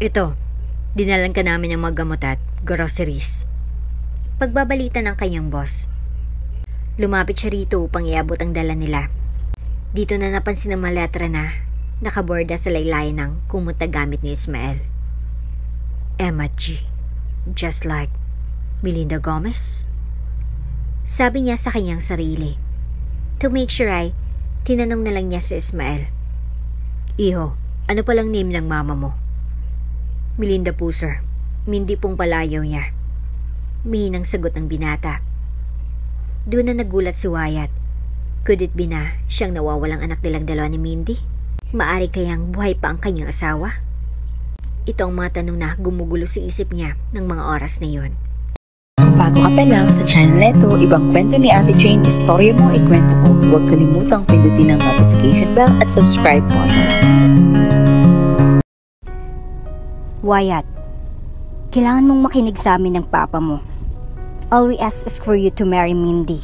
Ito, dinalan ka namin ng mga gamot at groceries. Pagbabalita ng kanyang boss. Lumapit siya rito upang iabot ang dala nila. Dito na napansin ang mga letra na nakaborda sa laylayan ng kumot na gamit ni Ismael. Emma G. Just like Melinda Gomez? Sabi niya sa kanyang sarili. To make sure ay, tinanong na lang niya si Ismael. Iho, ano palang name ng mama mo? Melinda po, sir. Mindy pong palayaw niya. Mihinang sagot ng binata. Doon na nagulat si Wyatt. Could it be na siyang nawawalang anak nilang dalawa ni Mindy? Maari kayang buhay pa ang kanyang asawa? Ito ang mga tanong na gumugulo sa isip niya ng mga oras na yun. Bago ka pa lang sa channel neto, ibang kwento ni Ate Jane, istorya mo, ikwento ko. Huwag kalimutang pindutin ang notification bell at subscribe button. Wyatt, kailangan mong makinig sa amin ng papa mo. All we ask is for you to marry Mindy.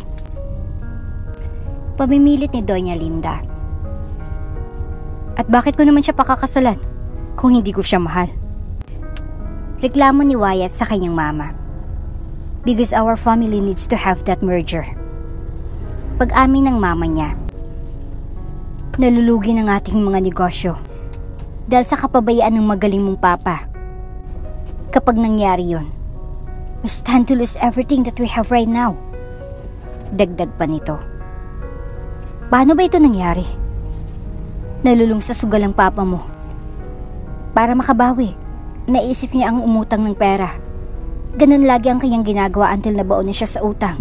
Pamimilit ni Doña Linda. At bakit ko naman siya pakakasalan kung hindi ko siya mahal? Reklamo ni Wyatt sa kanyang mama. Because our family needs to have that merger. Pag-amin ng mama niya, nalulugi ng ating mga negosyo dahil sa kapabayaan ng magaling mong papa. Kapag nangyari yon, we stand to lose everything that we have right now. Dagdag pa nito. Paano ba ito nangyari? Nalulung sa sugal ang papa mo. Para makabawi, naisip niya ang umutang ng pera. Ganun lagi ang kanyang ginagawa until nabaon na siya sa utang.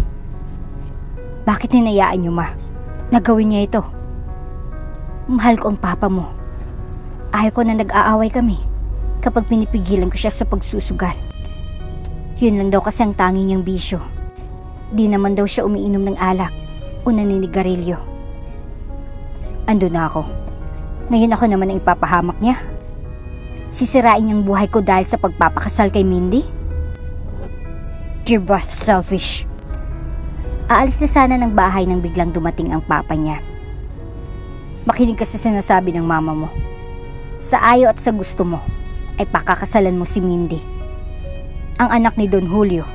Bakit hinayaan niyo, ma? Nagawin niya ito. Mahal ko ang papa mo. Ayaw ko na nag-aaway kami kapag pinipigilan ko siya sa pagsusugal. Yun lang daw kasi ang tangi niyang bisyo. Di naman daw siya umiinom ng alak o naninigarilyo. Ando na ako. Ngayon ako naman ang ipapahamak niya. Sisirain niyang buhay ko dahil sa pagpapakasal kay Mindy? You're both selfish. Aalis na sana ng bahay nang biglang dumating ang papa niya. Makinig ka sa sinasabi ng mama mo. Sa ayaw at sa gusto mo, ay pakakasalan mo si Mindy, ang anak ni Don Julio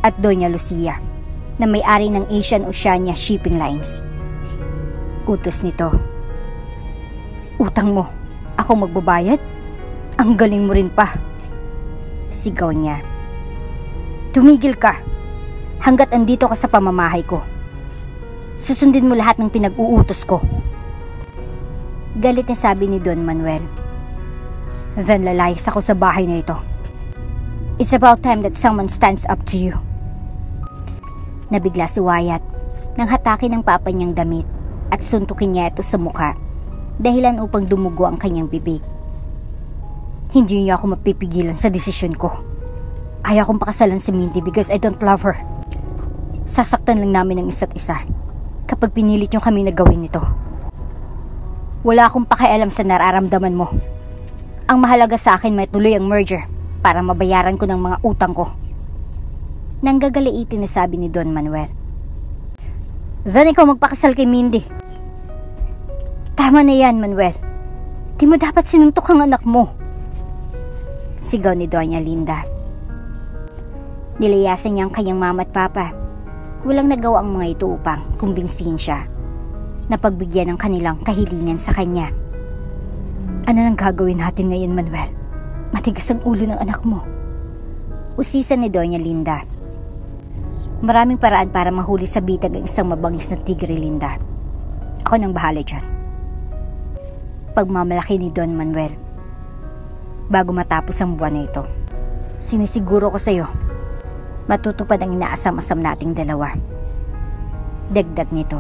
at Doña Lucia, na may-ari ng Asian Oceania Shipping Lines. Utos nito. Utang mo, ako magbabayad? Ang galing mo rin pa. Sigaw niya. Tumigil ka, hanggat andito ka sa pamamahay ko. Susundin mo lahat ng pinag-uutos ko. Galit na sabi ni Don Manuel. Then lalayas ako sa bahay na ito. It's about time that someone stands up to you. Nabigla si Wyatt nang hatakin ng papa niyang damit at suntukin niya ito sa mukha, dahilan upang dumugo ang kanyang bibig. Hindi niya ako mapipigilan sa desisyon ko. Ayaw kong pakasalan si Mindy because I don't love her. Sasaktan lang namin ang isa't isa kapag pinilit niyo kami na gawin ito. Wala akong pakialam sa nararamdaman mo. Ang mahalaga sa akin may tuloy ang merger para mabayaran ko ng mga utang ko. Nanggagaliitin na sabi ni Don Manuel. Then ikaw magpakasal kay Mindy. Tama na yan, Manuel. Di mo dapat sinuntok ang anak mo. Sigaw ni Doña Linda. Nilayasan niya ang kanyang mama at papa. Walang nagawa ang mga ito upang kumbinsihin siya na pagbigyan ng kanilang kahilingan sa kanya. Ano nang gagawin natin ngayon, Manuel? Matigas ang ulo ng anak mo. Usisan ni Doña Linda. Maraming paraan para mahuli sa bitag ang isang mabangis na tigre, Linda. Ako nang bahala dyan. Pagmamalaki ni Don Manuel. Bago matapos ang buwan na ito, sinisiguro ko sa'yo, matutupad ang inaasam-asam nating dalawa. Dagdag nito.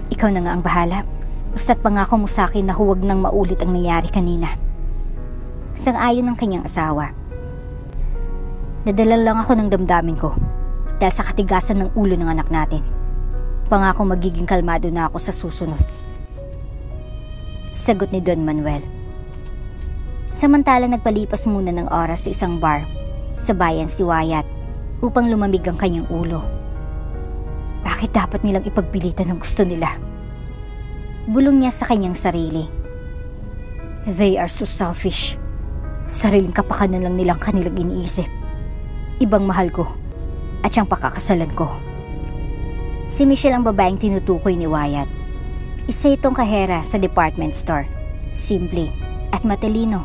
Ikaw na nga ang bahala. Basta't pangako mo sa akin na huwag nang maulit ang nangyari kanina. Sang-ayon ng kanyang asawa. Nadala lang ako ng damdamin ko dahil sa katigasan ng ulo ng anak natin. Pangako magiging kalmado na ako sa susunod. Sagot ni Don Manuel. Samantala nagpalipas muna ng oras sa isang bar sa bayan si Wyatt upang lumamig ang kanyang ulo. Bakit dapat nilang ipagpilitan ang gusto nila? Bulong niya sa kanyang sarili. They are so selfish. Sariling kapakanan lang nilang kanilang iniisip. Ibang mahal ko at siyang pakakasalan ko. Si Michelle ang babaeng tinutukoy ni Wyatt. Isa itong kahera sa department store. Simple at matalino.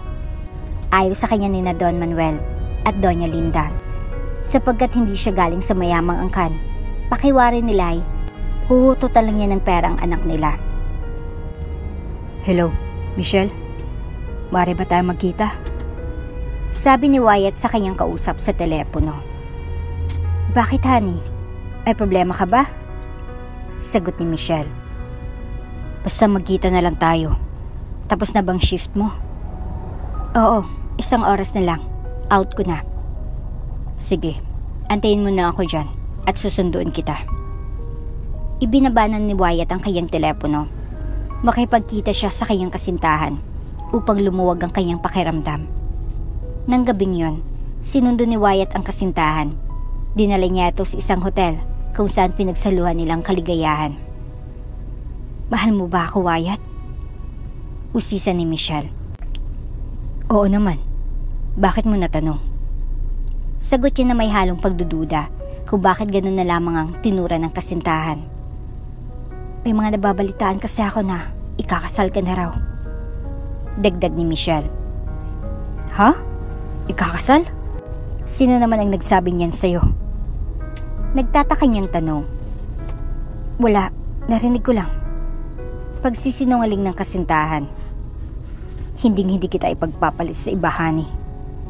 Ayaw sa kanya ni na Don Manuel at Doña Linda. Sapagkat hindi siya galing sa mayamang angkan, pakiwari nila ay huhututan lang niya ng pera ang anak nila. Hello, Michelle? Mare ba tayo magkita? Sabi ni Wyatt sa kanyang kausap sa telepono. Bakit, honey? May problema ka ba? Sagot ni Michelle. Basta magkita na lang tayo. Tapos na bang shift mo? Oo, 1 oras na lang. Out ko na. Sige, antayin mo na ako dyan at susunduin kita. Ibinabanan ni Wyatt ang kanyang telepono. Makipagkita siya sa kanyang kasintahan upang lumuwag ang kanyang pakiramdam. Nang gabing yon, sinundo ni Wyatt ang kasintahan. Dinala niya ito sa isang hotel kung saan pinagsaluhan nilang kaligayahan. Mahal mo ba ako, Wyatt? Usisa ni Michelle. Oo naman. Bakit mo natanong? Sagot niya na may halong pagdududa kung bakit ganun na lamang ang tinura ng kasintahan. May mga nababalitaan kasi ako na ikakasal ka na raw. Dagdag ni Michelle. Ha? Ikakasal? Sino naman ang nagsabi niyan sa'yo? Nagtataka niyang tanong. Wala, narinig ko lang. Pagsisinungaling ng kasintahan. Hinding-hindi kita ipagpapalit sa iba, honey.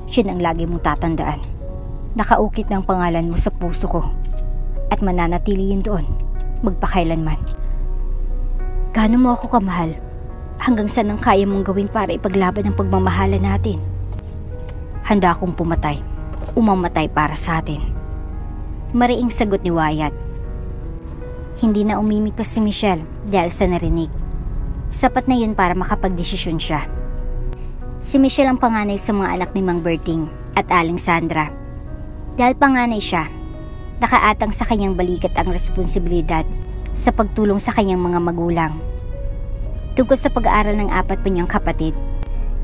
Siya ang lagi mong tatandaan. Nakaukit ng pangalan mo sa puso ko at mananatili yun doon, magpakailanman. Gaano mo ako kamahal? Hanggang saan ang kaya mong gawin para ipaglaban ang pagmamahala natin? Handa akong pumatay, umamatay para sa atin. Mariing sagot ni Wyatt. Hindi na umimik pa si Michelle dahil sa narinig. Sapat na yun para makapagdesisyon siya. Si Michelle ang panganay sa mga anak ni Mang Berting at Aling Sandra. Dahil panganay siya, nakaatang sa kanyang balikat ang responsibilidad sa pagtulong sa kanyang mga magulang. Tungkol sa pag-aaral ng 4 pa niyang kapatid,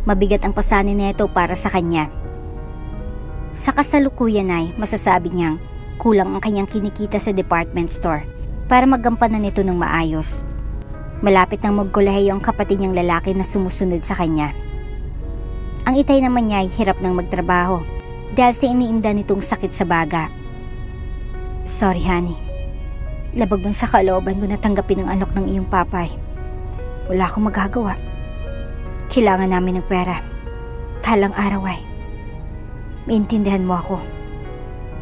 mabigat ang pasanin nito para sa kanya. Sa kasalukuyan ay masasabi niyang kulang ang kanyang kinikita sa department store para magampanan nito ng maayos. Malapit nang magkolehiyo ang kapatid niyang lalaki na sumusunod sa kanya. Ang itay naman niya ay hirap ng magtrabaho dahil sa iniinda nitong sakit sa baga. Sorry, honey. Labag man sa kalooban ko na tanggapin ang alok ng iyong papay. Wala akong magagawa. Kailangan namin ng pera. Talang araw ay. Maintindihan mo ako.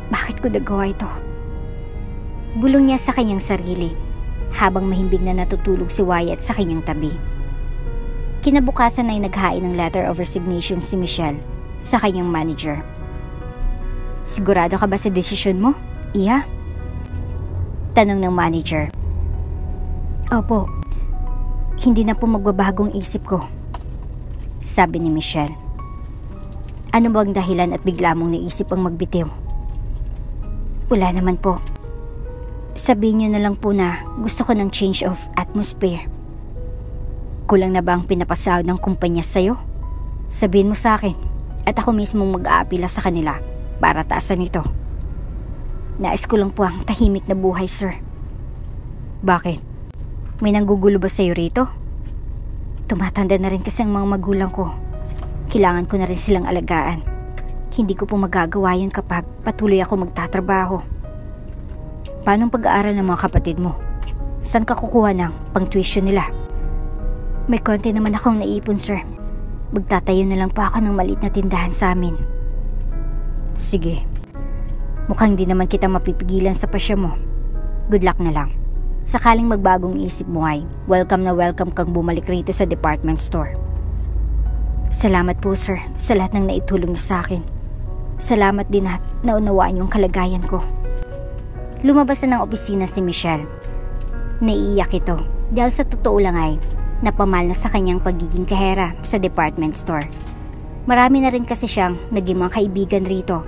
Bakit ko nagawa ito? Bulong niya sa kanyang sarili habang mahimbing na natutulog si Wyatt sa kanyang tabi. Kinabukasan ay naghain ng letter of resignation si Michelle sa kanyang manager. Sigurado ka ba sa desisyon mo, Iya? Tanong ng manager. Opo. Hindi na po magbabagong isip ko, sabi ni Michelle. Ano bang dahilan at bigla mong naisip ang magbitiw? Wala naman po. Sabihin niyo na lang po na gusto ko ng change of atmosphere. Kulang na ba ang pinapasahod ng kumpanya sa'yo? Sabihin mo sa akin at ako mismong mag-aapila sa kanila para taasan ito. Nais ko lang po ang tahimik na buhay, sir. Bakit? May nanggugulo ba sa'yo rito? Tumatanda na rin kasi ang mga magulang ko. Kailangan ko na rin silang alagaan. Hindi ko po magagawa yun kapag patuloy ako magtatrabaho. Paano ang pag-aaral ng mga kapatid mo? Saan ka kukuha ng pang-tuition nila? May konti naman akong naipon, sir. Magtatayo na lang pa ako ng maliit na tindahan sa amin. Sige. Mukhang di naman kita mapipigilan sa pasya mo. Good luck na lang. Sakaling magbagong isip mo ay welcome na welcome kang bumalik rito sa department store. Salamat po, sir, sa lahat ng naitulong niyo sa akin. Salamat din at naunawaan yung kalagayan ko. Lumabas na ng opisina si Michelle. Naiiyak ito dahil sa totoo lang ay napamal na sa kanyang pagiging kahera sa department store. Marami na rin kasi siyang naging mga kaibigan rito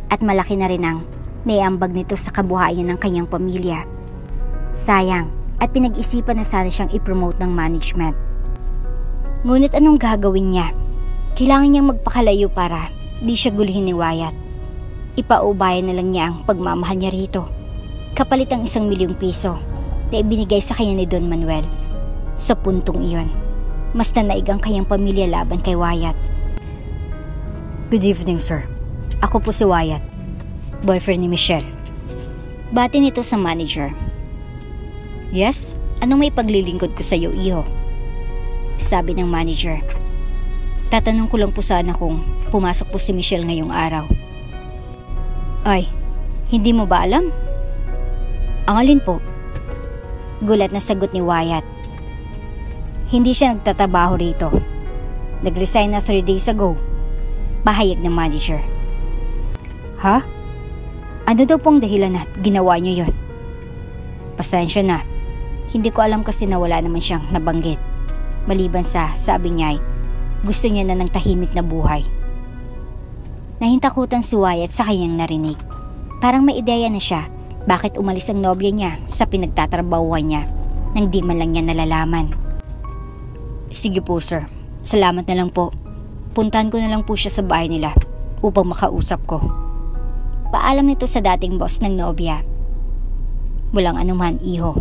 at malaki na rin ang naiambag nito sa kabuhayan ng kanyang pamilya. Sayang at pinag-isipan na sana siyang i-promote ng management. Ngunit anong gagawin niya? Kailangan niyang magpakalayo para di siya guluhin ni Wyatt. Ipaubayan na lang niya ang pagmamahal niya rito. Kapalit ang 1 milyong piso na ibinigay sa kanya ni Don Manuel. Sa puntong iyon, mas nanaig ang kanyang pamilya laban kay Wyatt. Good evening, sir. Ako po si Wyatt, boyfriend ni Michelle. Bati nito sa manager. Yes? Anong may paglilingkod ko sa iyo, iho? Sabi ng manager. Tatanong ko lang po sana kung pumasok po si Michelle ngayong araw. Ay, hindi mo ba alam? Ang alin po? Gulat na sagot ni Wyatt. Hindi siya nagtatrabaho rito. Nag-resign na 3 days ago. Pahayag ng manager. Ha? Ano daw pong dahilan na ginawa niyo yon? Pasensya na. Hindi ko alam kasi na wala naman siyang nabanggit. Maliban sa sabi niya ay gusto niya na ng tahimik na buhay. Nahintakutan si Wyatt sa kanyang narinig. Parang may ideya na siya bakit umalis ang nobya niya sa pinagtatrabahuan niya nang di man lang niya nalalaman. Sige po, sir. Salamat na lang po. Puntahan ko na lang po siya sa bahay nila upang makausap ko. Paalam nito sa dating boss ng nobya. Walang anuman, iho.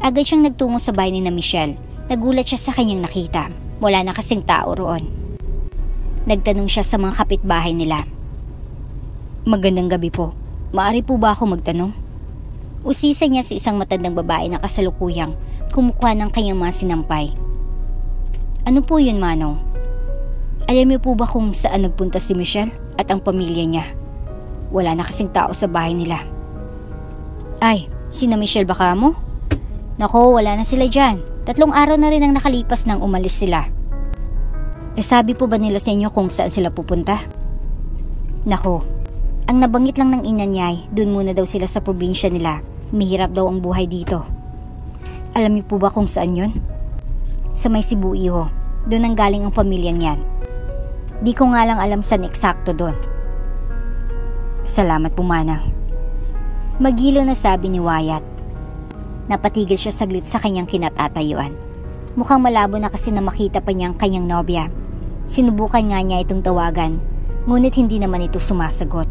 Agad siyang nagtungo sa bahay ni na Michelle. Nagulat siya sa kanyang nakita. Wala na kasing tao roon. Nagtanong siya sa mga kapitbahay nila. Magandang gabi po. Maaari po ba ako magtanong? Usisa niya sa isang matandang babae na kasalukuyang kumukuha ng kanyang mga sinampay. Ano po yun, Manong? Alam niyo po ba kung saan nagpunta si Michelle at ang pamilya niya? Wala na kasing tao sa bahay nila. Ay, sina Michelle baka mo? Nako, wala na sila dyan. 3 araw na rin ang nakalipas nang umalis sila. Sabi po ba nila sa inyo kung saan sila pupunta? Nako, ang nabanggit lang ng ina niya ay doon muna daw sila sa probinsya nila. Mahirap daw ang buhay dito. Alam niyo po ba kung saan yun? Sa may Cebu, iho. Doon ang galing ang pamilyang yan. Di ko nga lang alam saan eksakto doon. Salamat po, Manang. Magilo na sabi ni Wyatt. Napatigil siya saglit sa kanyang kinatatayuan. Mukhang malabo na kasi na makita pa niya ang kanyang nobya. Sinubukan nga niya itong tawagan, ngunit hindi naman ito sumasagot.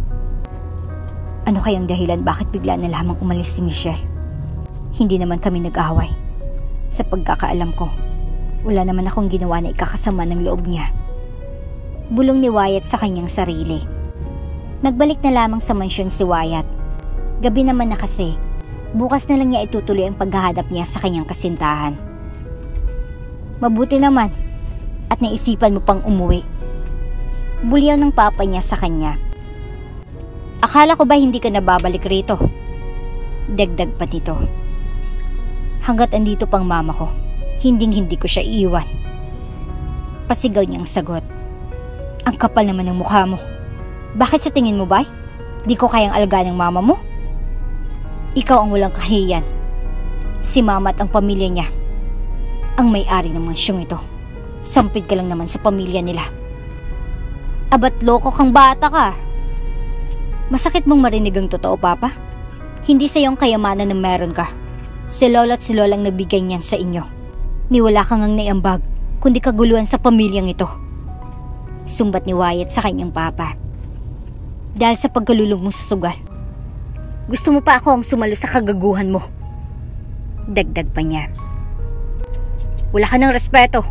Ano kayang dahilan bakit bigla na lamang umalis si Michelle? Hindi naman kami nag-away. Sa pagkakaalam ko, wala naman akong ginawa na ikakasama ng loob niya. Bulong ni Wyatt sa kanyang sarili. Nagbalik na lamang sa mansyon si Wyatt. Gabi naman na kasi. Bukas na lang niya itutuloy ang paghahanap niya sa kanyang kasintahan. Mabuti naman at naisipan mo pang umuwi. Bulyaw ng papa niya sa kanya. Akala ko ba hindi ka nababalik rito? Dagdag pa nito. Hanggat andito pang mama ko, hindi ko siya iiwan. Pasigaw niyang sagot. Ang kapal naman ng mukha mo. Bakit sa tingin mo ba? Di ko kayang alagaan ng mama mo? Ikaw ang walang kahiyan. Si mama at ang pamilya niya ang may-ari ng mansyong ito. Sampid ka lang naman sa pamilya nila. Abat loko kang bata ka. Masakit mong marinig ang totoo, Papa? Hindi sa iyong kayamanan na meron ka. Si Lola at si Lolang nabigay niyan sa inyo. Ni wala kang ang naiambag, kundi kaguluhan sa pamilyang ito. Sumbat ni Wyatt sa kanyang papa. Dahil sa pagkalulong mo sa sugal. Gusto mo pa ako ang sumalo sa kagaguhan mo. Dagdag pa niya. Wala ka ng respeto.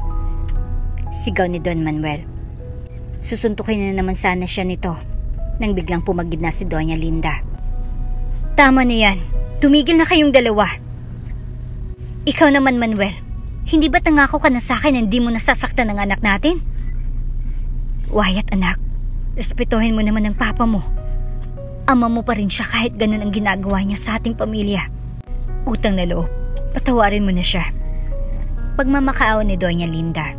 Sigaw ni Don Manuel. Susuntukin na naman sana siya nito nang biglang pumagid na si Doña Linda. Tama na yan. Tumigil na kayong dalawa. Ikaw naman, Manuel. Hindi ba't nangako ka na sa akin na hindi mo nasasaktan ng anak natin? Wyatt, anak. Respetuhin mo naman ang papa mo. Ama mo pa rin siya kahit ganun ang ginagawa niya sa ating pamilya. Utang na loob. Patawarin mo na siya. Pagmamakaawa ni Doña Linda.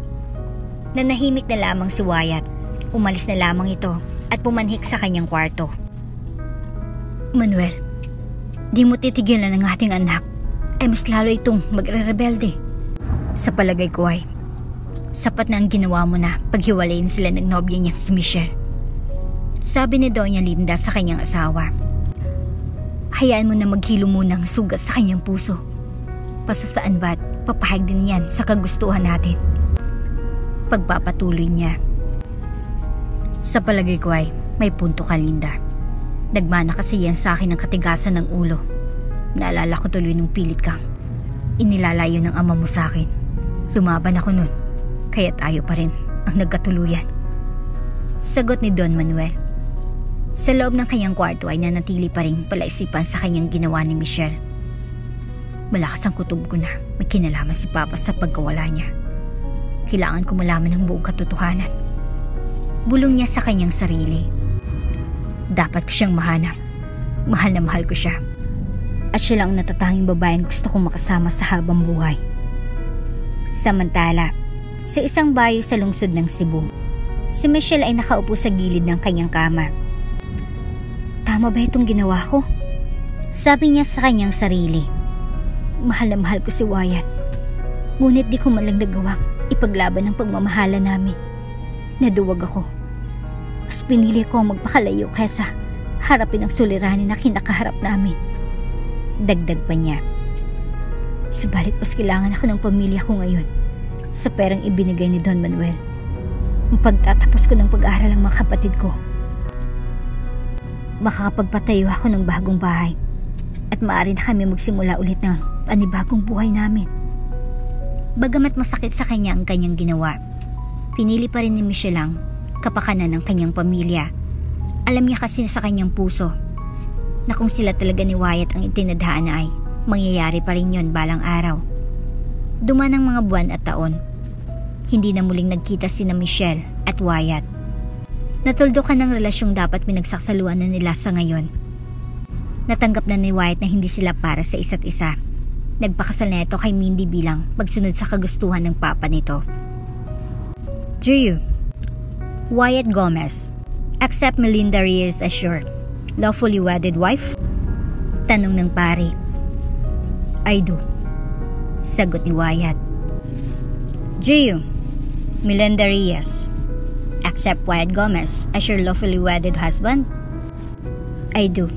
Nanahimik na lamang si Wyatt. Umalis na lamang ito at pumanhik sa kanyang kwarto. Manuel, di mo titigilan ang ating anak. Ay mas lalo itong magre-rebelde. Sa palagay ko ay sapat na ang ginawa mo na paghiwalayin sila ng nobya niyang si Michelle. Sabi ni Doña Linda sa kanyang asawa. Hayaan mo na maghilo muna ang sugat sa kanyang puso. Pasasaan ba't papahag din yan sa kagustuhan natin. Pagpapatuloy niya. Sa palagay ko ay may punto ka, Linda. Nagmana kasi yan sa akin ng katigasan ng ulo. Naalala ko tuloy nung pilit kang inilalayo ng ama mo sa akin. Lumaban ako nun, kaya tayo pa rin ang nagkatuluyan. Sagot ni Don Manuel. Sa loob ng kanyang kwarto ay nanatili pa rin palaisipan sa kanyang ginawa ni Michelle. Malakas ang kutob ko na may kinalaman si Papa sa pagkawala niya. Kailangan ko malaman ang buong katotohanan. Bulong niya sa kanyang sarili. Dapat ko siyang mahanap. Mahal na mahal ko siya. At siya lang ang natatanging babaeng gusto kong makasama sa habang buhay. Samantala, sa isang baryo sa lungsod ng Cebu, si Michelle ay nakaupo sa gilid ng kanyang kama. Tama ba itong ginawa ko? Sabi niya sa kanyang sarili. Mahal na mahal ko si Wyatt. Ngunit di ko man lang nagawang ipaglaban ang pagmamahala namin. Naduwag ako. Mas pinili ko ang magpakalayo kaysa harapin ang suliranin na kinakaharap namin. Dagdag pa niya. Subalit mas kailangan ako ng pamilya ko ngayon sa perang ibinigay ni Don Manuel. Ang pagtatapos ko ng pag-aaral ng mga kapatid ko. Makakapagpatayo ako ng bagong bahay at maaari na kami magsimula ulit ng panibagong buhay namin. Bagamat masakit sa kanya ang kanyang ginawa, pinili pa rin ni Michelle ang kapakanan ng kanyang pamilya. Alam niya kasi sa kanyang puso na kung sila talaga ni Wyatt ang itinadhaan na ay mangyayari pa rin yon balang araw. Duman ang mga buwan at taon. Hindi na muling nagkita sina Michelle at Wyatt. Natuldukan ng relasyong dapat pinagsaksaluan na nila sa ngayon. Natanggap na ni Wyatt na hindi sila para sa isa't isa. Nagpakasal na ito kay Mindy bilang pagsunod sa kagustuhan ng papa nito. Drew, Wyatt Gomez, accept Melinda Reyes as your lawfully wedded wife? Tanong ng pari. I do. Sagot ni Wyatt. Drew, Melinda Reyes, accept Wyatt Gomez as your lawfully wedded husband? I do.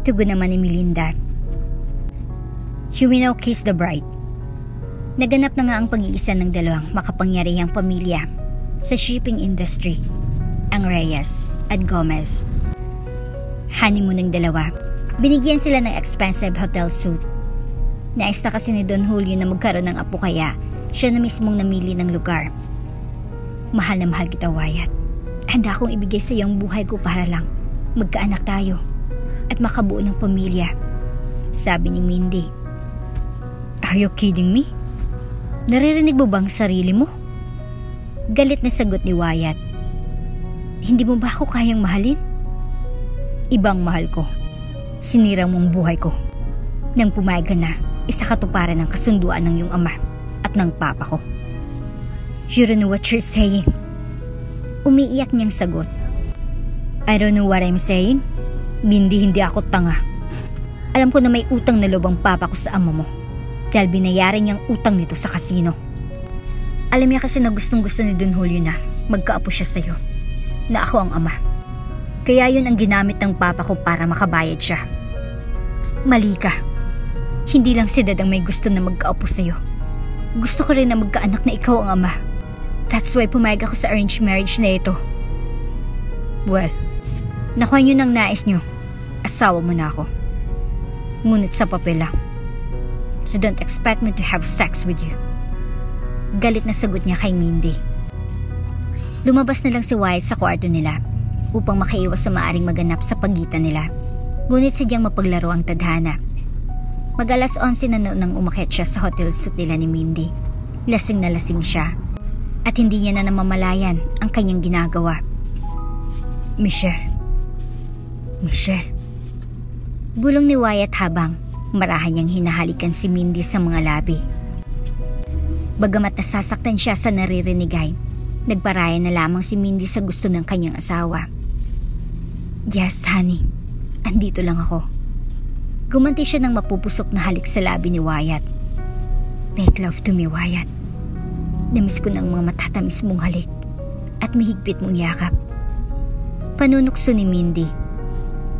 Tugon naman ni Melinda. You will now kiss the bride. Naganap na nga ang pag-iisa ng dalawang makapangyarihang pamilya sa shipping industry, ang Reyes at Gomez. Honeymoon ng dalawa. Binigyan sila ng expensive hotel suite. Nais na kasi ni Don Julio na magkaroon ng apo kaya siya na mismong namili ng lugar. Mahal na mahal kita, Wyatt. Handa akong ibigay sa iyo ang buhay ko para lang magkaanak tayo at makabuo ng pamilya. Sabi ni Mindy. Are you kidding me? Naririnig mo bang sarili mo? Galit na sagot ni Wyatt. Hindi mo ba ako kayang mahalin? Ibang mahal ko. Sinira mo ang buhay ko. Nang pumayag ka na, isa katuparan ng kasunduan ng iyong ama at ng papa ko. You don't know what you're saying. Umiiyak niyang sagot. I don't know what I'm saying. Mindy, hindi ako tanga. Alam ko na may utang na loob ang papa ko sa ama mo dahil binayaran niyang utang nito sa kasino. Alam niya kasi na gustong gusto ni Don Julio na magkaapo siya sa'yo, na ako ang ama. Kaya yun ang ginamit ng papa ko para makabayad siya. Mali ka. Hindi lang si Dad ang may gusto na magkaapo sa'yo. Gusto ko rin na magkaanak na ikaw ang ama. That's why pumayag ako sa arranged marriage na ito. Well, nakuha niyo ng nais niyo. Asawa mo na ako. Ngunit sa papel lang. So don't expect me to have sex with you. Galit na sagot niya kay Mindy. Lumabas na lang si Wyatt sa kwarto nila upang makaiwas sa maaring maganap sa pagitan nila. Ngunit sadyang mapaglaro ang tadhana. Mag-alas 11 na noon nang umakyat siya sa hotel suite nila ni Mindy. Lasing na lasing siya at hindi niya na namamalayan ang kanyang ginagawa. Michelle. Bulong ni Wyatt habang marahan niyang hinahalikan si Mindy sa mga labi. Bagamat nasasaktan siya sa naririnig ay nagparaya na lamang si Mindy sa gusto ng kanyang asawa. Yes, honey. Andito lang ako. Gumanti siya ng mapupusok na halik sa labi ni Wyatt. Make love to me, Wyatt. Namiss ko ng mga matatamis mong halik at mahigpit mong yakap. Panunukso ni Mindy.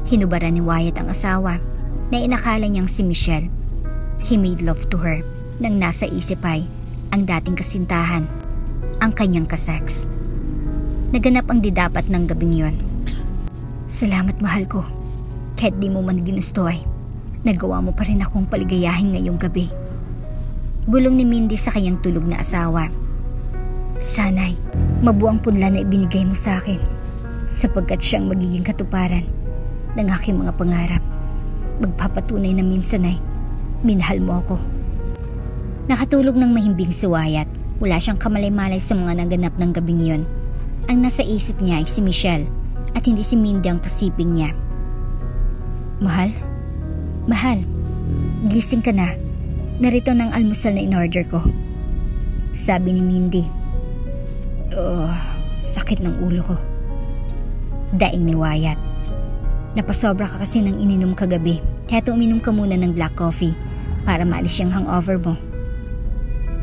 Hinubaran ni Wyatt ang asawa na inakala niyang si Michelle. He made love to her nang nasa isip ay ang dating kasintahan, ang kanyang kasex. Naganap ang didapat ng gabing yon. Salamat mahal ko. Kahit di mo man ginusto ay nagawa mo pa rin akong paligayahin ngayong gabi. Bulong ni Mindy sa kanyang tulog na asawa. Sana'y mabuang punla na ibinigay mo sa akin, sapagkat siyang magiging katuparan ng aking mga pangarap. Magpapatunay na minsan ay minahal mo ako. Nakatulog ng mahimbing si Wyatt. Wala siyang kamalay-malay sa mga naganap ng gabing yon. Ang nasa isip niya ay si Michelle at hindi si Mindy ang kasiping niya. Mahal? Mahal, gising ka na. Narito ng almusal na in-order ko. Sabi ni Mindy. Sakit ng ulo ko. Daing ni Wyatt. Napasobra ka kasi ng ininom kagabi. Kaya uminom ka muna ng black coffee para maalis yung hangover mo.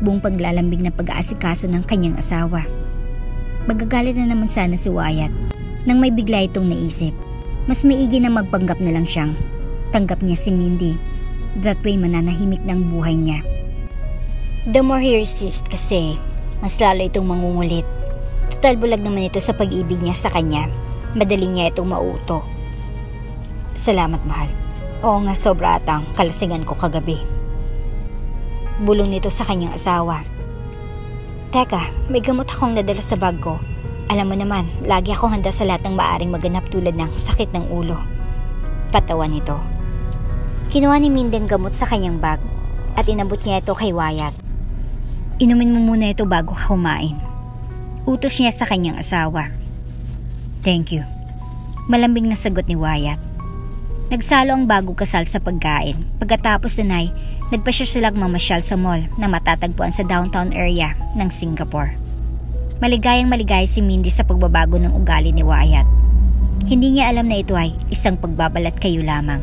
Buong paglalambing na pag-aasikaso ng kanyang asawa. Magagalit na naman sana si Wyatt nang may bigla itong naisip. Mas maigi na magpanggap na lang siyang tanggap niya si Mindy. That way mananahimik ng buhay niya. The more he resist kasi, mas lalo itong mangungulit. Total bulag naman ito sa pag-ibig niya sa kanya. Madali niya itong mauto. Salamat mahal. Oo nga, sobra atang kalasingan ko kagabi. Bulong nito sa kanyang asawa. Teka, may gamot akong nadala sa bag ko. Alam mo naman, lagi akong handa sa lahat ng maaring maganap tulad ng sakit ng ulo. Patawa nito. Kinuha ni Mindy ang gamot sa kanyang bag at inabot niya ito kay Wyatt. Inumin mo muna ito bago ka kumain. Utos niya sa kanyang asawa. Thank you. Malambing na sagot ni Wyatt. Nagsalo ang bagong kasal sa pagkain. Pagkatapos nun ay nagpasya silang mamasyal sa mall na matatagpuan sa downtown area ng Singapore. Maligayang maligaya si Mindy sa pagbabago ng ugali ni Wyatt. Hindi niya alam na ito ay isang pagbabalat kayo lamang.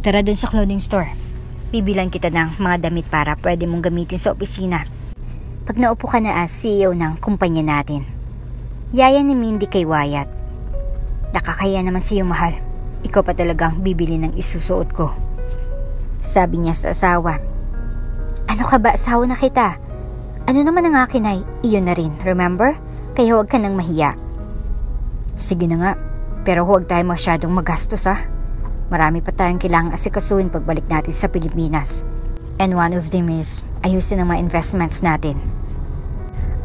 Tara dun sa clothing store. Bibilan kita ng mga damit para pwede mong gamitin sa opisina pag naupo ka na as CEO ng kumpanya natin. Yaya ni Mindy kay Wyatt. Nakakaya naman sa iyo mahal. Ikaw pa talagang bibili ng isusuot ko. Sabi niya sa asawa. Ano ka ba, asawa na kita? Ano naman ang akin ay iyon na rin, remember? Kaya huwag ka nang mahiya. Sige na nga, pero huwag tayo masyadong magastos ha. Marami pa tayong kailangang asikasuhin pagbalik natin sa Pilipinas. And one of them is ayusin ang mga investments natin.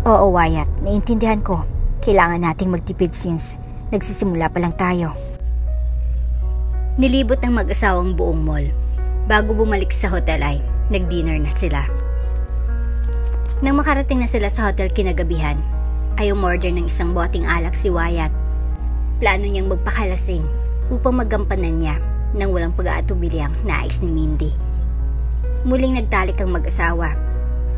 Oo Wyatt, naiintindihan ko. Kailangan nating magtipid since nagsisimula pa lang tayo. Nilibot ng mag-asawang buong mall. Bago bumalik sa hotel ay nag-dinner na sila. Nang makarating na sila sa hotel kinagabihan, ay umorder ng isang boteng alak si Wyatt. Plano niyang magpakalasing upang magampanan niya nang walang pag-aatubili ang nais ni Mindy. Muling nagtalik ang mag-asawa.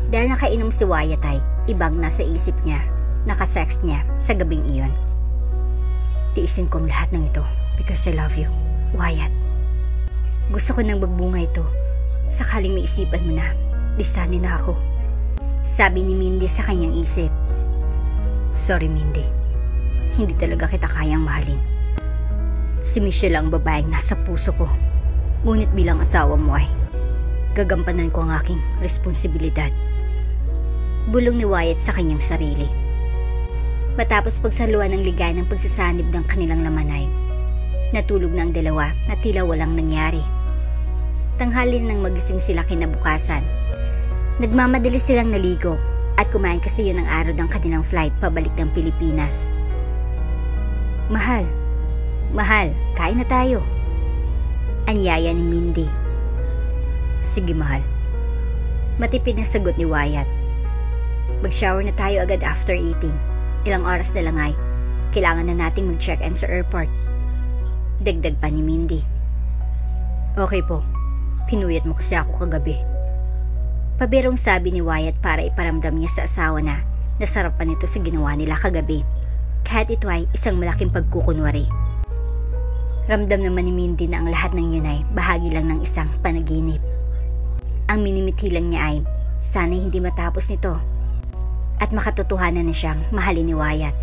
Dahil nakainom si Wyatt ay ibang nasa isip niya, nakasex niya sa gabing iyon. Tiisin kong lahat ng ito because I love you, Wyatt. Gusto ko nang magbunga ito. Sakaling may isipan mo na, lisanin na ako. Sabi ni Mindy sa kanyang isip. Sorry Mindy, hindi talaga kita kayang mahalin. Si Michelle ang babaeng nasa puso ko. Ngunit bilang asawa mo ay gagampanan ko ang aking responsibilidad. Bulong ni Wyatt sa kanyang sarili. Matapos pagsaluhan ng ligay ng pagsasanib ng kanilang lamanay, natulog na ang dalawa na tila walang nangyari. Tanghali nang magising sila kinabukasan. Nagmamadali silang naligo at kumain kasi yun ang araw ng kanilang flight pabalik ng Pilipinas. Mahal, kain na tayo. Anyaya ni Mindy. Sige mahal. Matipid na sagot ni Wyatt. Mag-shower na tayo agad after eating. Ilang oras na lang ay kailangan na nating mag-check-in sa airport. Dagdag pa ni Mindy. Okay po, pinuyat mo kasi ako kagabi. Pabirong sabi ni Wyatt para iparamdam niya sa asawa na nasarap pa nito sa ginawa nila kagabi. Kahit ito ay isang malaking pagkukunwari. Ramdam naman ni Mindy na ang lahat ng yun ay bahagi lang ng isang panaginip. Ang minimithi lang niya ay sana'y hindi matapos nito at makatotohanan na siyang mahalin ni Wyatt.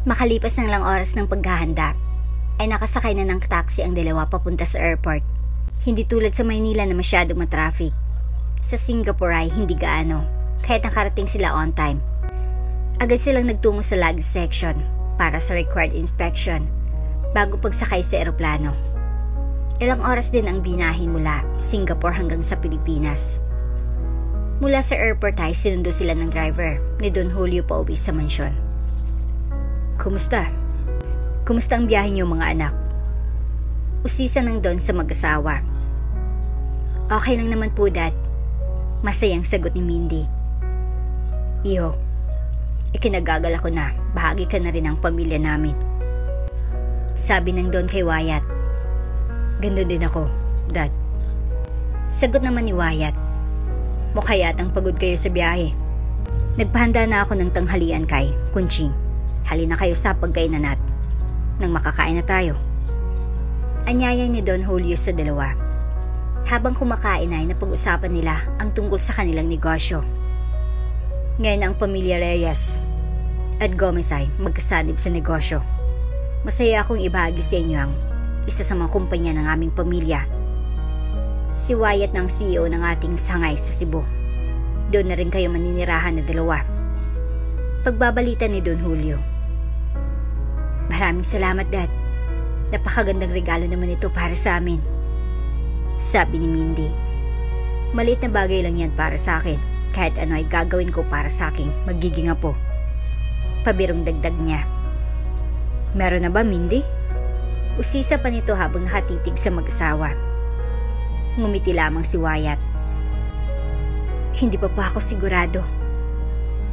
Makalipas ng lang oras ng paghahanda ay nakasakay na ng taxi ang dalawa papunta sa airport. Hindi tulad sa Maynila na masyadong matraffic. Sa Singapore ay hindi gaano, kahit nakarating sila on time. Agad silang nagtungo sa luggage section para sa required inspection bago pagsakay sa eroplano. Ilang oras din ang binahin mula Singapore hanggang sa Pilipinas. Mula sa airport ay sinundo sila ng driver ni Don Julio pauwi sa mansyon. Kumusta? Kumusta ang biyahe niyo mga anak? Usisa ng Don sa mag-asawa. Okay lang naman po, Dad. Masayang sagot ni Mindy. Iho, ikinagagal ako na bahagi ka na rin ng pamilya namin. Sabi ng Don kay Wyatt. Gandun din ako, Dad. Sagot naman ni Wyatt. Mukha yatang pagod kayo sa biyahe. Nagpahanda na ako ng tanghalian kay Kunching. Halina kayo sa pagkainan at nang makakain na tayo. Anyaya ni Don Julio sa dalawa. Habang kumakain ay napag-usapan nila ang tungkol sa kanilang negosyo. Ngayon ang pamilya Reyes at Gomez ay magkasadib sa negosyo. Masaya akong ibahagi sa inyo ang isa sa mga kumpanya ng aming pamilya. Si Wyatt ng CEO ng ating sangay sa Cebu. Doon na rin kayo maninirahan na dalawa. Pagbabalita ni Don Julio. Maraming salamat, Dad. Napakagandang regalo naman ito para sa amin. Sabi ni Mindy. Maliit na bagay lang yan para sa akin. Kahit ano ay gagawin ko para sa aking magiging apo. Pabirong dagdag niya. Meron na ba, Mindy? Usisa pa nito habang nakatitig sa mag-asawa. Ngumiti lamang si Wyatt. Hindi pa ako sigurado.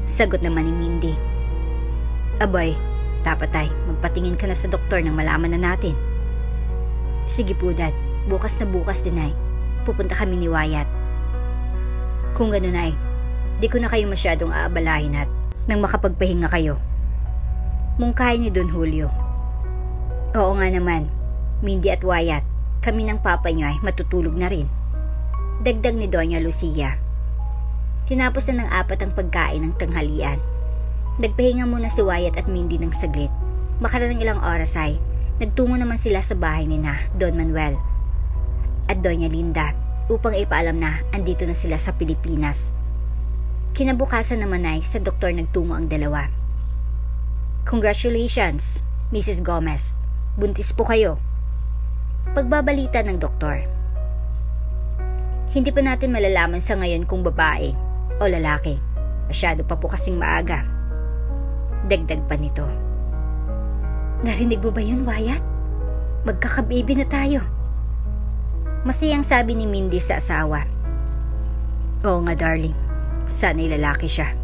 Sagot naman ni Mindy. Abay, dapat ay magpatingin ka na sa doktor nang malaman na natin. Sige po, Dad. Bukas na bukas din ay pupunta kami ni Wyatt. Kung gano'n ay, di ko na kayo masyadong aabalahin at nang makapagpahinga kayo. Mungkahi ni Don Julio. Oo nga naman, Mindy at Wyatt, kami ng papa niyo ay matutulog na rin. Dagdag ni Doña Lucia. Tinapos na ng 4 ang pagkain ng tanghalian. Nagpahinga muna si Wyatt at Mindy ng saglit. Makaraang ilang oras ay nagtungo naman sila sa bahay ni na Don Manuel at Doña Linda upang ipaalam na andito na sila sa Pilipinas. Kinabukasan naman ay sa doktor nagtungo ang dalawa. Congratulations, Mrs. Gomez. Buntis po kayo. Pagbabalita ng doktor. Hindi pa natin malalaman sa ngayon kung babae o lalaki. Masyado pa po kasing maaga. Dagdag pa nito. Narinig mo ba yun, Wyatt? Magkakababy na tayo. Masayang sabi ni Mindy sa asawa. Oo nga, darling. Sana'y lalaki siya.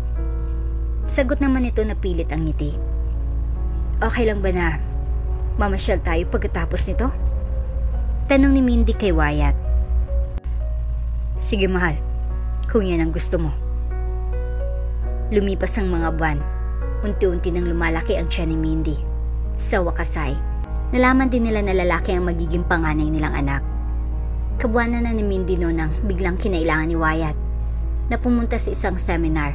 Sagot naman nito na pilit ang ngiti. Okay lang ba na mamasyal tayo pagkatapos nito? Tanong ni Mindy kay Wyatt. Sige mahal, kung yan ang gusto mo. Lumipas ang mga buwan. Unti-unti nang lumalaki ang tiyan ni Mindy. Sa wakas ay, nalaman din nila na lalaki ang magiging panganay nilang anak. Kabuwanan na ni Mindy noon nang biglang kinailangan ni Wyatt na pumunta sa isang seminar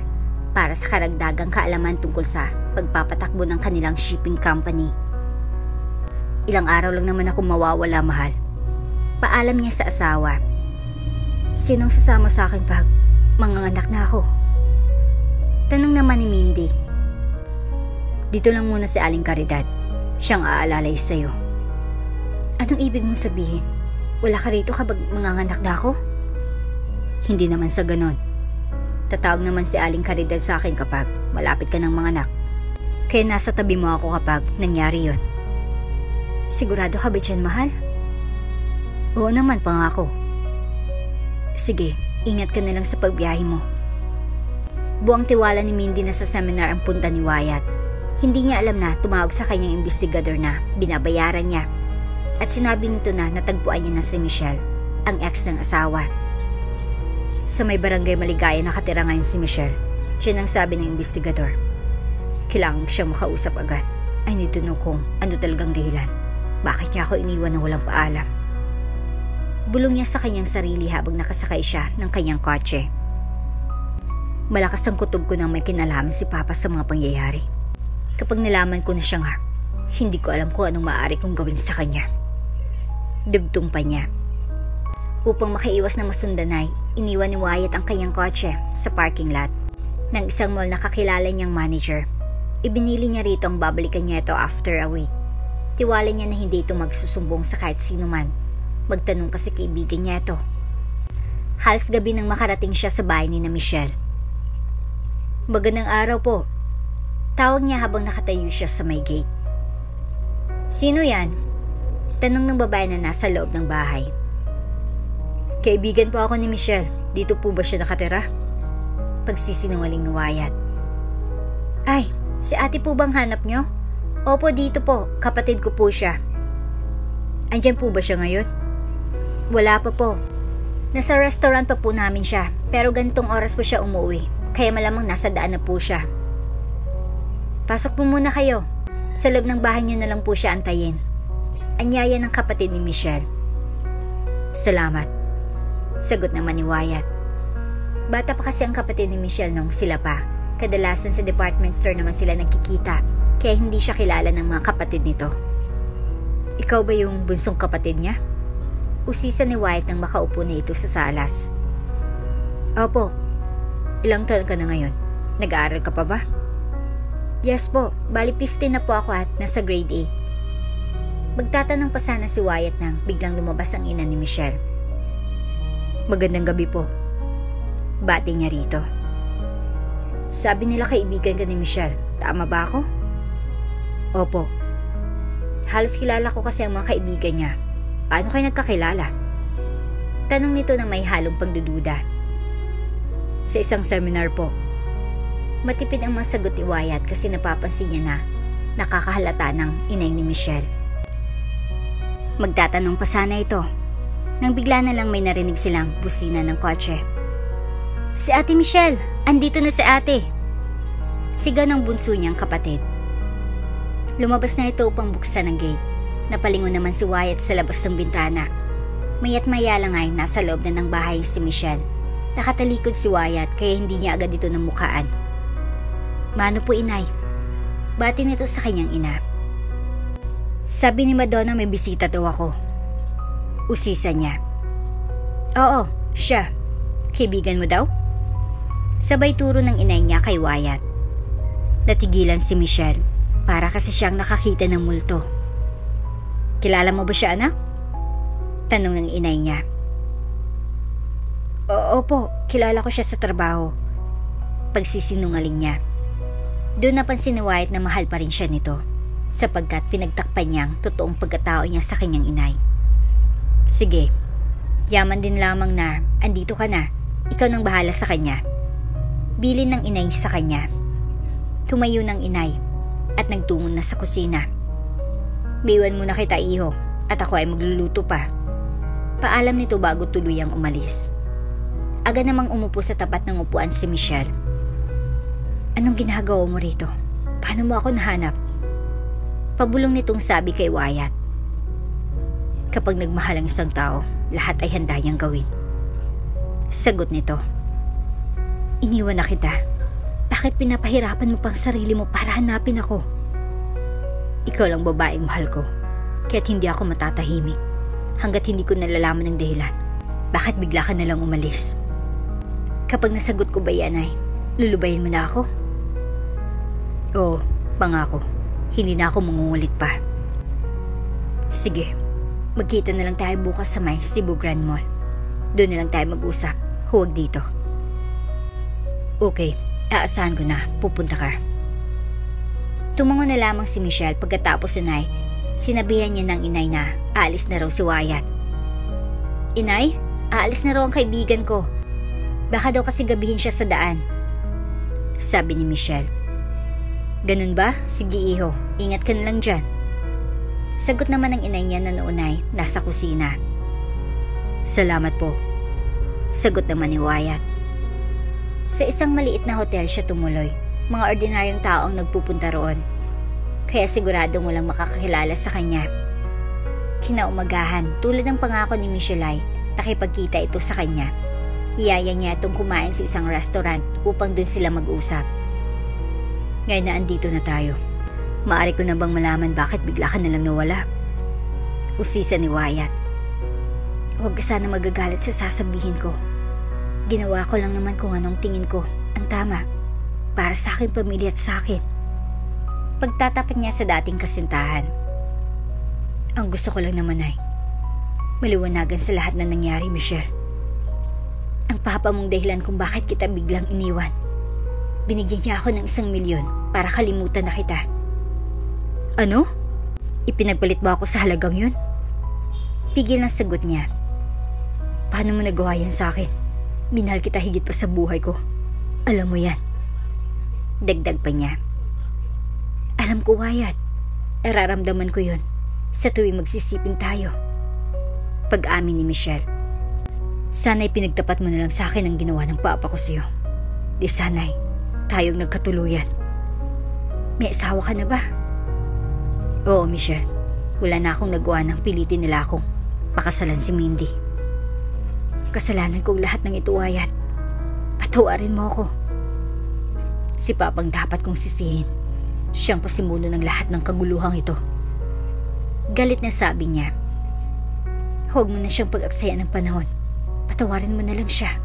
para sa karagdagang kaalaman tungkol sa pagpapatakbo ng kanilang shipping company. Ilang araw lang naman ako mawawala, mahal. Paalam niya sa asawa. Sinong sasama sa akin pag manganganak na ako? Tanong naman ni Mindy. Dito lang muna si Aling Caridad. Siyang aalalay sa'yo. Anong ibig mong sabihin? Wala ka rito kapag manganganak na ako? Hindi naman sa ganon. Tatawag naman si Aling Caridad sa akin kapag malapit ka ng manganak. Kaya nasa tabi mo ako kapag nangyari yon. Sigurado ka ba dyan, mahal? Oo naman, pangako. Sige, ingat ka na lang sa pagbiyahe mo. Buang tiwala ni Mindy na sa seminar ang punta ni Wyatt. Hindi niya alam na tumawag sa kanyang investigador na binabayaran niya. At sinabi nito na natagpuan niya na si Michelle, ang ex ng asawa. Sa may barangay Maligaya nakatira ngayon si Michelle. Siya nang sabi ng investigador. Kailangan siyang makausap agad. Ay nitunong kung ano talagang dahilan. Bakit niya ako iniwan ng walang paalam? Bulong niya sa kanyang sarili habang nakasakay siya ng kanyang kotse. Malakas ang kutob ko nang may kinalaman si Papa sa mga pangyayari. Kapag nalaman ko na siya nga, hindi ko alam kung anong maaari kong gawin sa kanya. Dugtong pa niya. Upang makaiwas na masundan ay, iniwan ni Wyatt ang kanyang kotse sa parking lot ng isang mall na kakilala niyang manager Ibinili niya rito ang babalikan niya ito after a week. Tiwala niya na hindi ito magsusumbong sa kahit sino man. Magtanong kasi kaibigan niya ito. Halos gabi nang makarating siya sa bahay ni na Michelle. Magandang araw po. Tawag niya habang nakatayo siya sa may gate. Sino yan? Tanong ng babae na nasa loob ng bahay. Kaibigan po ako ni Michelle. Dito po ba siya nakatira? Pagsisinungaling ni Wyatt. Ay, si ate po bang hanap niyo? Opo, dito po. Kapatid ko po siya. Andyan po ba siya ngayon? Wala pa po. Nasa restaurant pa po namin siya. Pero ganitong oras po siya umuwi. Kaya malamang nasa daan na po siya. Pasok po muna kayo. Sa loob ng bahay niyo na lang po siya antayin. Anyaya ng kapatid ni Michelle. Salamat. Sagot naman ni Wyatt. Bata pa kasi ang kapatid ni Michelle nung sila pa. Kadalasan sa department store naman sila nagkikita. Kaya hindi siya kilala ng mga kapatid nito. Ikaw ba yung bunsong kapatid niya? Usisa ni Wyatt nang makaupo na ito sa salas. Opo. Ilang taon ka na ngayon? Nag-aaral ka pa ba? Yes po. Bali 15 na po ako at nasa grade 8. Magtatanong pa sana si Wyatt nang biglang lumabas ang ina ni Michelle. Magandang gabi po. Bati niya rito. Sabi nila kaibigan ka ni Michelle. Tama ba ako? Opo. Halos kilala ko kasi ang mga kaibigan niya. Paano kayo nagkakilala? Tanong nito na may halong pagdududa. Sa isang seminar po. Matipid ang masagot ni Wyatt kasi napapansin niya na nakakahalata ng inay ni Michelle. Magtatanong pa sana ito nang bigla na lang may narinig silang busina ng kotse. Si Ate Michelle! Andito na si ate! Sigaw ng bunso niyang kapatid. Lumabas na ito upang buksan ang gate. Napalingon naman si Wyatt sa labas ng bintana. Maya't maya lang ay nasa loob na ng bahay si Michelle. Nakatalikod si Wyatt kaya hindi niya agad ito namukaan. Mano po inay? Bati nito sa kanyang ina. Sabi ni Madonna may bisita daw ako. Usisa niya. Oo, siya. Kaibigan mo daw? Sabay turo ng inay niya kay Wyatt. Natigilan si Michelle para kasi siyang nakakita ng multo. Kilala mo ba siya, anak? Tanong ng inay niya. Opo, kilala ko siya sa trabaho. Pagsisinungaling niya. Doon napansin ni Wyatt na mahal pa rin siya nito sapagkat pinagtakpan niyang totoong pagkatao niya sa kanyang inay. Sige, yaman din lamang na andito ka na. Ikaw nang bahala sa kanya. Bilin ng inay sa kanya. Tumayo ng inay at nagtungo na sa kusina. Biwan muna kita iho at ako ay magluluto pa. Paalam nito bago tuluyang umalis. Aga namang umupo sa tapat ng upuan si Michelle. Anong ginagawa mo rito? Paano mo ako nahanap? Pabulong nitong sabi kay Wyatt. Kapag nagmahal ang isang tao, lahat ay handa niyang gawin. Sagot nito. Iniwan na kita. Bakit pinapahirapan mo pang sarili mo para hanapin ako? Ikaw lang babaeng mahal ko. Kaya't hindi ako matatahimik hanggat hindi ko nalalaman ng dahilan. Bakit bigla ka nalang umalis? Kapag nasagot ko ba yan ay, lulubayin mo na ako? Oo, pangako. Hindi na ako mangungulit pa. Sige, magkita na lang tayo bukas sa may Cebu Grand Mall. Doon na lang tayo mag-usap. Huwag dito. Okay, aasahan ko na. Pupunta ka. Tumango na lamang si Michelle pagkatapos ay sinabihan niya ng inay na aalis na raw si Wyatt. Inay, aalis na raw ang kaibigan ko. Baka daw kasi gabihin siya sa daan. Sabi ni Michelle. Ganun ba? Sige iho, ingat ka na lang dyan. Sagot naman ng inay niya na noon ay nasa kusina. Salamat po. Sagot naman ni Wyatt. Sa isang maliit na hotel siya tumuloy. Mga ordinaryong tao ang nagpupunta roon. Kaya siguradong walang makakakilala sa kanya. Kinaumagahan, tulad ng pangako ni Michelle ay nakipagkita ito sa kanya. Iyaya niya itong kumain sa isang restaurant upang dun sila mag-usap. Ngayon na andito na tayo. Maaari ko na bang malaman bakit bigla ka nalang nawala? Usisa ni Wyatt. Huwag ka sana magagalit sa sasabihin ko. Ginawa ko lang naman kung anong tingin ko ang tama para sa aking pamilya at sa akin. Pagtatapat niya sa dating kasintahan. Ang gusto ko lang naman ay maliwanagan sa lahat na nangyari, Michelle. Ang papa mong dahilan kung bakit kita biglang iniwan. Binigyan niya ako ng 1,000,000 para kalimutan na kita. Ano? Ipinagpalit ba ako sa halagang yun? Pigil na sagot niya. Paano mo nagawa yan sa akin? Minahal kita higit pa sa buhay ko. Alam mo yan. Dagdag pa niya. Alam ko, Wyatt. Nararamdaman ko yun sa tuwing magsisiping tayo. Pag-amin ni Michelle. Sana'y pinagtapat mo na lang sa akin ang ginawa ng papa ko sa'yo. Di sana'y tayong nagkatuluyan. May asawa ka na ba? Oo, Michelle. Wala na akong nagawa ng pilitin nila akong pakasalan si Mindy. Kasalanan kong lahat ng ito, Wyatt. Patawarin mo ako. Si Papang dapat kong sisihin. Siyang pasimuno ng lahat ng kaguluhang ito. Galit na sabi niya. Huwag mo na siyang pag-aksayan ng panahon. Patawarin mo na lang siya.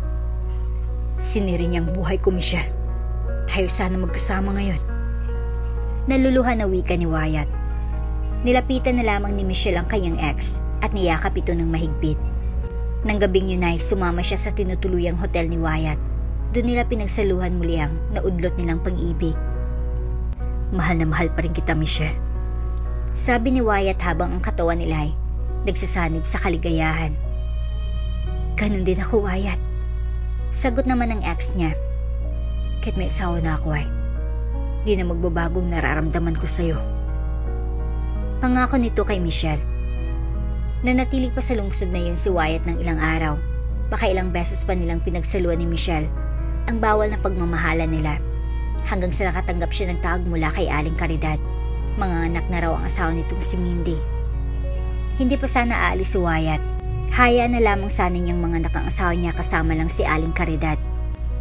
Sinira niyang buhay ko, Michelle. Tayo sana magkasama ngayon. Naluluhan na wika ni Wyatt. Nilapitan na lamang ni Michelle ang kanyang ex at niyakap ito ng mahigpit. Nang gabing yun ay sumama siya sa tinutuluyang hotel ni Wyatt. Doon nila pinagsaluhan muli ang naudlot nilang pag-ibig. Mahal na mahal pa rin kita, Michelle. Sabi ni Wyatt habang ang katawan nila ay nagsasanib sa kaligayahan. Ganun din ako, Wyatt. Sagot naman ng ex niya. Kahit may asawa na ako ay di na magbabagong nararamdaman ko sa'yo. Pangako nito kay Michelle. Nanatili pa sa lungsod na yun si Wyatt ng ilang araw. Baka ilang beses pa nilang pinagsaluan ni Michelle ang bawal na pagmamahala nila. Hanggang sa nakatanggap siya ng tawag mula kay Aling Caridad. Mga anak na raw ang asawa nitong si Mindy. Hindi pa sana aalis si Wyatt. Hayaan na lamang sana niyang mga anak ang asawa niya kasama lang si Aling Caridad.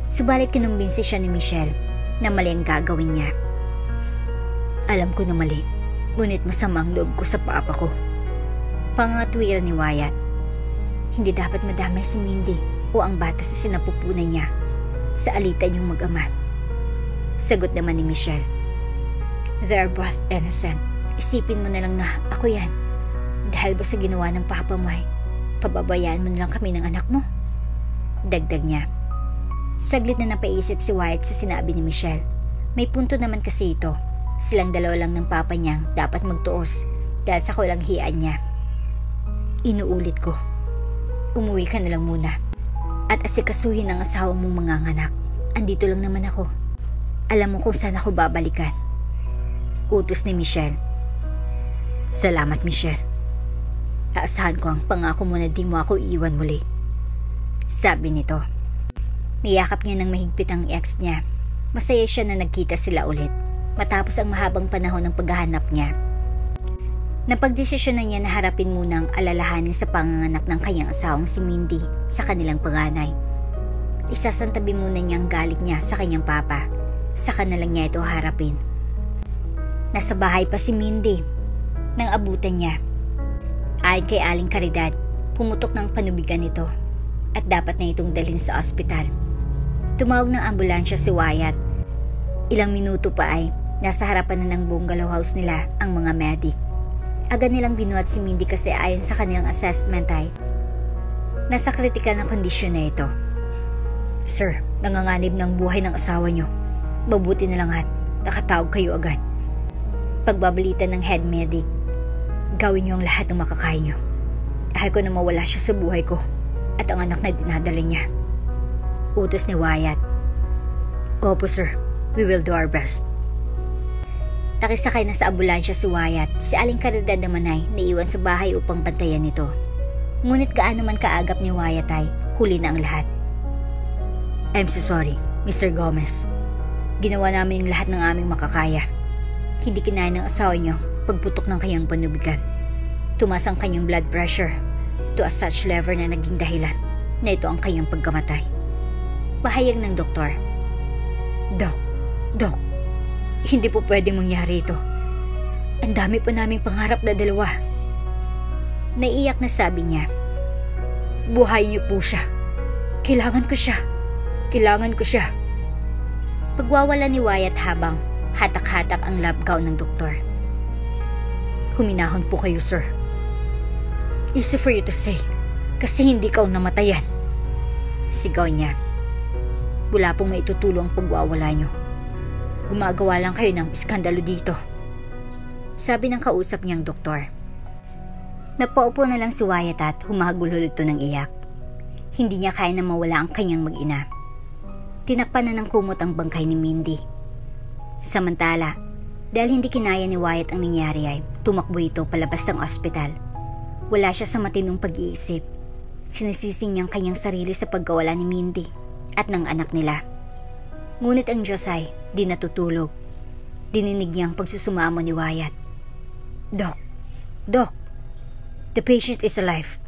Subalit kinumbinsi siya ni Michelle na mali ang gagawin niya. Alam ko na mali. Ngunit masama ang loob ko sa papa ko. Pangatwiran ni Wyatt. Hindi dapat madamay si Mindy o ang bata sa sinapupunan niya sa alitan niyong mag-ama. Sagot naman ni Michelle. They are both innocent. Isipin mo na lang na ako yan. Dahil ba sa ginawa ng papa mo ay pababayaan mo na lang kami ng anak mo? Dagdag niya. Saglit na napaisip si Wyatt sa sinabi ni Michelle. May punto naman kasi ito. Silang dalawa lang ng papa niyang dapat magtuos dahil sa kulanghian niya. Inuulit ko. Umuwi ka na lang muna at asikasuhin ang asawa mong mga anak. Andito lang naman ako. Alam mo kung saan ako babalikan. Utos ni Michelle. Salamat, Michelle. Aasahan ko ang pangako mo na di mo ako iiwan muli. Sabi nito. Niyakap niya ng mahigpit ang ex niya. Masaya siya na nagkita sila ulit matapos ang mahabang panahon ng paghahanap niya. Napagdesisyon na niya na harapin muna ang alalahanin sa panganganak ng kanyang asawang si Mindy sa kanilang panganay. Isasantabi muna niya ang galit niya sa kanyang papa. Saka na lang niya ito harapin. Nasa bahay pa si Mindy nang abutan niya. Ayon kay Aling Caridad, pumutok ng panubigan nito at dapat na itong dalhin sa ospital. Tumawag ng ambulansya si Wyatt. Ilang minuto pa ay nasa harapan na ng bungalow house nila ang mga medic. Agad nilang binuhat si Mindy kasi ayon sa kanilang assessment ay nasa critical na kondisyon na ito. Sir, nanganganib ng buhay ng asawa niyo. Mabuti na lang at nakatawag kayo agad. Pagbabalita ng head medic, gawin niyo ang lahat ng makakaya niyo. Ayaw ko na mawala siya sa buhay ko at ang anak na dinadala niya. Utos ni Wyatt. Opo, sir. We will do our best. Nakisakay na sa ambulansya si Wyatt. Si Aling Caridad naman ay naiwan sa bahay upang bantayan nito. Ngunit gaano man kaagap ni Wyatt ay huli na ang lahat. I'm so sorry, Mr. Gomez. Ginawa namin lahat ng aming makakaya. Hindi kinaya ng asawa niyo pagputok ng kanyang panubigan. Tumaas ang kanyang blood pressure to a such level na naging dahilan na ito ang kanyang pagkamatay. Pahayag ng doktor. Dok, hindi po pwedeng mangyari ito. Ang dami pa naming pangarap na dalawa. Naiiyak na sabi niya. Buhay niyo po siya. Kailangan ko siya. Pagwawala ni Wyatt habang Hatak-hatak ang lab gown ng doktor. Huminahon po kayo, sir. Easy for you to say, kasi hindi ka namatayan. Sigaw niya. Wala pong maitutulo ang pagwawala niyo. Gumagawa lang kayo ng iskandalo dito. Sabi ng kausap niyang doktor. Napaupo na lang si Wyatt at humahagulhol ito ng iyak. Hindi niya kaya na mawala ang kanyang mag-ina. Tinakpan na ng kumot ang bangkay ni Mindy. Samantala, dahil hindi kinaya ni Wyatt ang nangyari ay tumakbo ito palabas ng ospital. Wala siya sa matinong pag-iisip. Sinisising niyang kanyang sarili sa pagkawala ni Mindy at ng anak nila. Ngunit ang Diyos ay di natutulog. Dininig niyang pagsusumamo ni Wyatt. Doc, the patient is alive.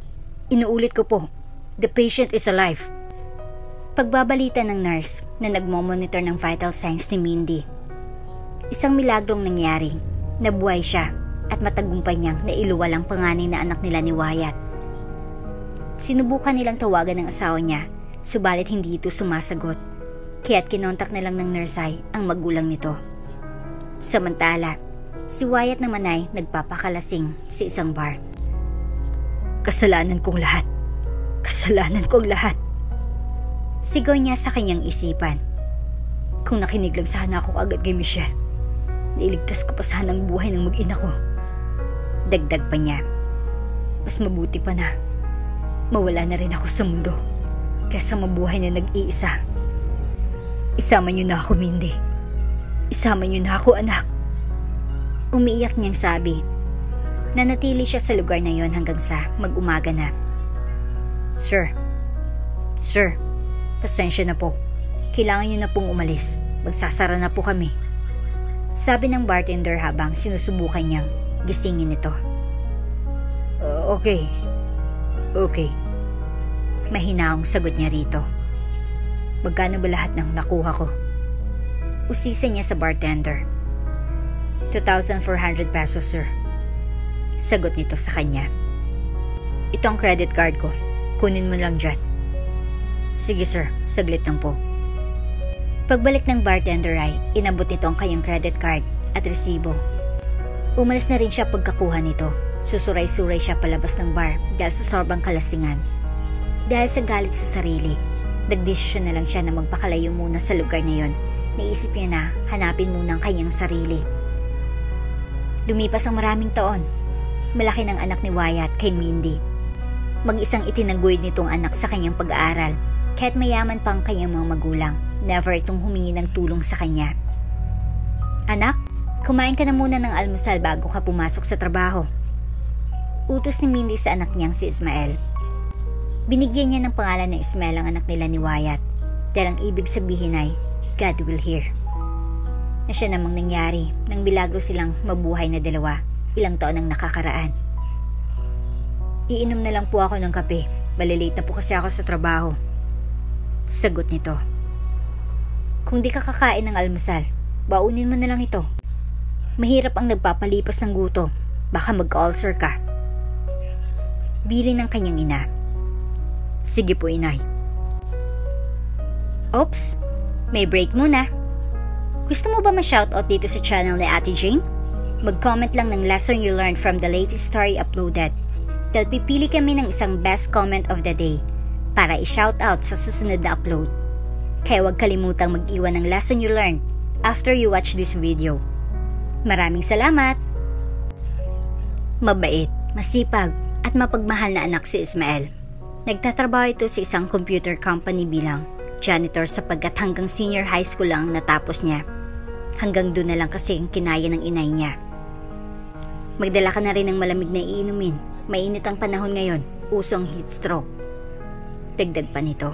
Inuulit ko po, the patient is alive. Pagbabalita ng nurse na nagmomonitor ng vital signs ni Mindy. Isang milagrong nangyari, nabuhay siya at matagumpay niyang nailuwal ang panganay na anak nila ni Wyatt. Sinubukan nilang tawagan ng asawa niya, subalit hindi ito sumasagot, kaya't kinontak na lang ng nurse ay ang magulang nito. Samantala, si Wyatt naman ay nagpapakalasing sa isang bar. Kasalanan kong lahat. Kasalanan kong lahat. Sigaw niya sa kanyang isipan. Kung nakinig lang sana ako agad kay Michelle, nailigtas ko pa sana ang buhay ng mag-ina ko. Dagdag pa niya. Mas mabuti pa na mawala na rin ako sa mundo kaysa mabuhay na nag-iisa. Isama niyo na ako, Mindy. Isama niyo na ako, anak. Umiiyak niyang sabi. Nanatili siya sa lugar na yon hanggang sa mag-umaga na. Sir, pasensya na po. Kailangan niyo na pong umalis. Magsasara na po kami. Sabi ng bartender habang sinusubukan niyang gisingin ito. Okay. Mahinaong sagot niya rito. Magkano ba lahat ng nakuha ko? Usisa niya sa bartender. 2,400 pesos, sir. Sagot nito sa kanya. Ito ang credit card ko. Kunin mo lang dyan. Sige, sir. Saglit lang po. Pagbalik ng bartender ay inabot nito ang kanyang credit card at resibo. Umalis na rin siya pagkakuha nito. Susuray-suray siya palabas ng bar dahil sa sobrang kalasingan. Dahil sa galit sa sarili, nagdesisyon na lang siya na magpakalayo muna sa lugar na yon. Naisip niya na hanapin muna ang kanyang sarili. Lumipas ang maraming taon. Malaki ng anak ni Wyatt kay Mindy. Mag-isang itinaguyod nitong anak sa kanyang pag-aaral. Kahit mayaman pa ang kanyang mga magulang, never itong humingi ng tulong sa kanya. Anak, kumain ka na muna ng almusal bago ka pumasok sa trabaho. Utos ni Mindy sa anak niyang si Ismael. Binigyan niya ng pangalan na Ismael ang anak nila ni Wyatt dahil ang ibig sabihin ay God will hear. Na siya namang nangyari nang milagro silang mabuhay na dalawa ilang taon ang nakakaraan. Iinom na lang po ako ng kape. Malilate na po kasi ako sa trabaho. Sagot nito. Kung di ka kakain ng almusal, baunin mo na lang ito. Mahirap ang nagpapalipas ng gutom. Baka mag-ulcer ka. Bili ng kanyang ina. Sige po, inay. Oops, may break muna. Gusto mo ba ma-shoutout dito sa channel ni Ate Jane? Mag-comment lang ng lesson you learned from the latest story uploaded. Dahil pipili kami ng isang best comment of the day para i-shoutout sa susunod na upload. Kaya huwag kalimutang mag-iwan ng lesson you learned after you watch this video. Maraming salamat! Mabait, masipag, at mapagmahal na anak si Ismael. Nagtatrabaho ito sa isang computer company bilang janitor sapagkat hanggang senior high school lang natapos niya. Hanggang doon na lang kasi ang kinaya ng inay niya. Magdala ka na rin ng malamig na iinumin. Mainit ang panahon ngayon, uso ang heat stroke. Dagdag pa nito.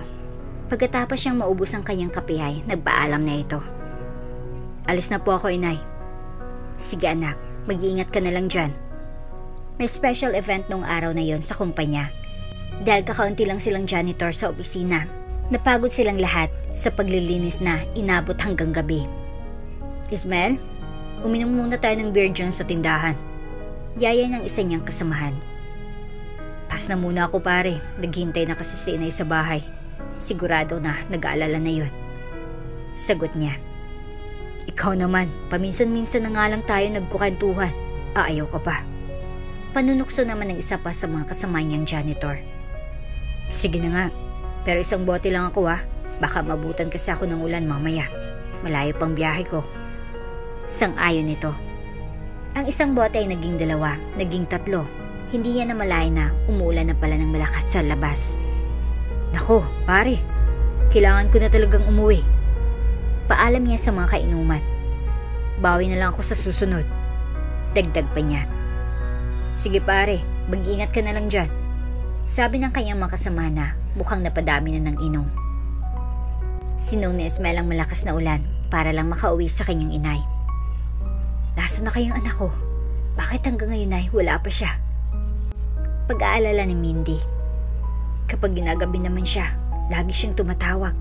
Pagkatapos siyang maubos ang kanyang kape ay nagpaalam na ito. Alis na po ako, inay. Sige anak, mag-iingat ka na lang dyan. May special event nung araw na yon sa kumpanya. Dahil kakaunti lang silang janitor sa opisina. Napagod silang lahat sa paglilinis na inabot hanggang gabi. Ismael, uminom muna tayo ng beer dyan sa tindahan. Yaya ng isa niyang kasamahan. Pas na muna ako pare, naghintay na kasi si inay sa bahay. Sigurado na nag-aalala na yun. Sagot niya. Ikaw naman, paminsan-minsan na nga lang tayo nagkukwentuhan. Ayaw ka pa. Panunukso naman ng isa pa sa mga kasama niyang janitor. Sige na nga, pero isang bote lang ako Baka mabutan kasi ako ng ulan mamaya. Malayo pang biyahe ko. Sang-ayon nito. Ang isang bote ay naging 2, naging 3. Hindi niya namalayan na umuulan na pala ng malakas sa labas. Nako, pare. Kailangan ko na talagang umuwi. Paalam niya sa mga kainuman. Bawi na lang ako sa susunod. Dagdag pa niya. Sige pare, mag-ingat ka na lang dyan. Sabi ng kanyang mga kasama na mukhang napadami na ng inom. Sinong ni Ismael ang malakas na ulan para lang makauwi sa kanyang inay. Nasaan na kayong anak ko? Bakit hanggang ngayon ay wala pa siya? Pag-aalala ni Mindy. Kapag ginagabi naman siya, lagi siyang tumatawag.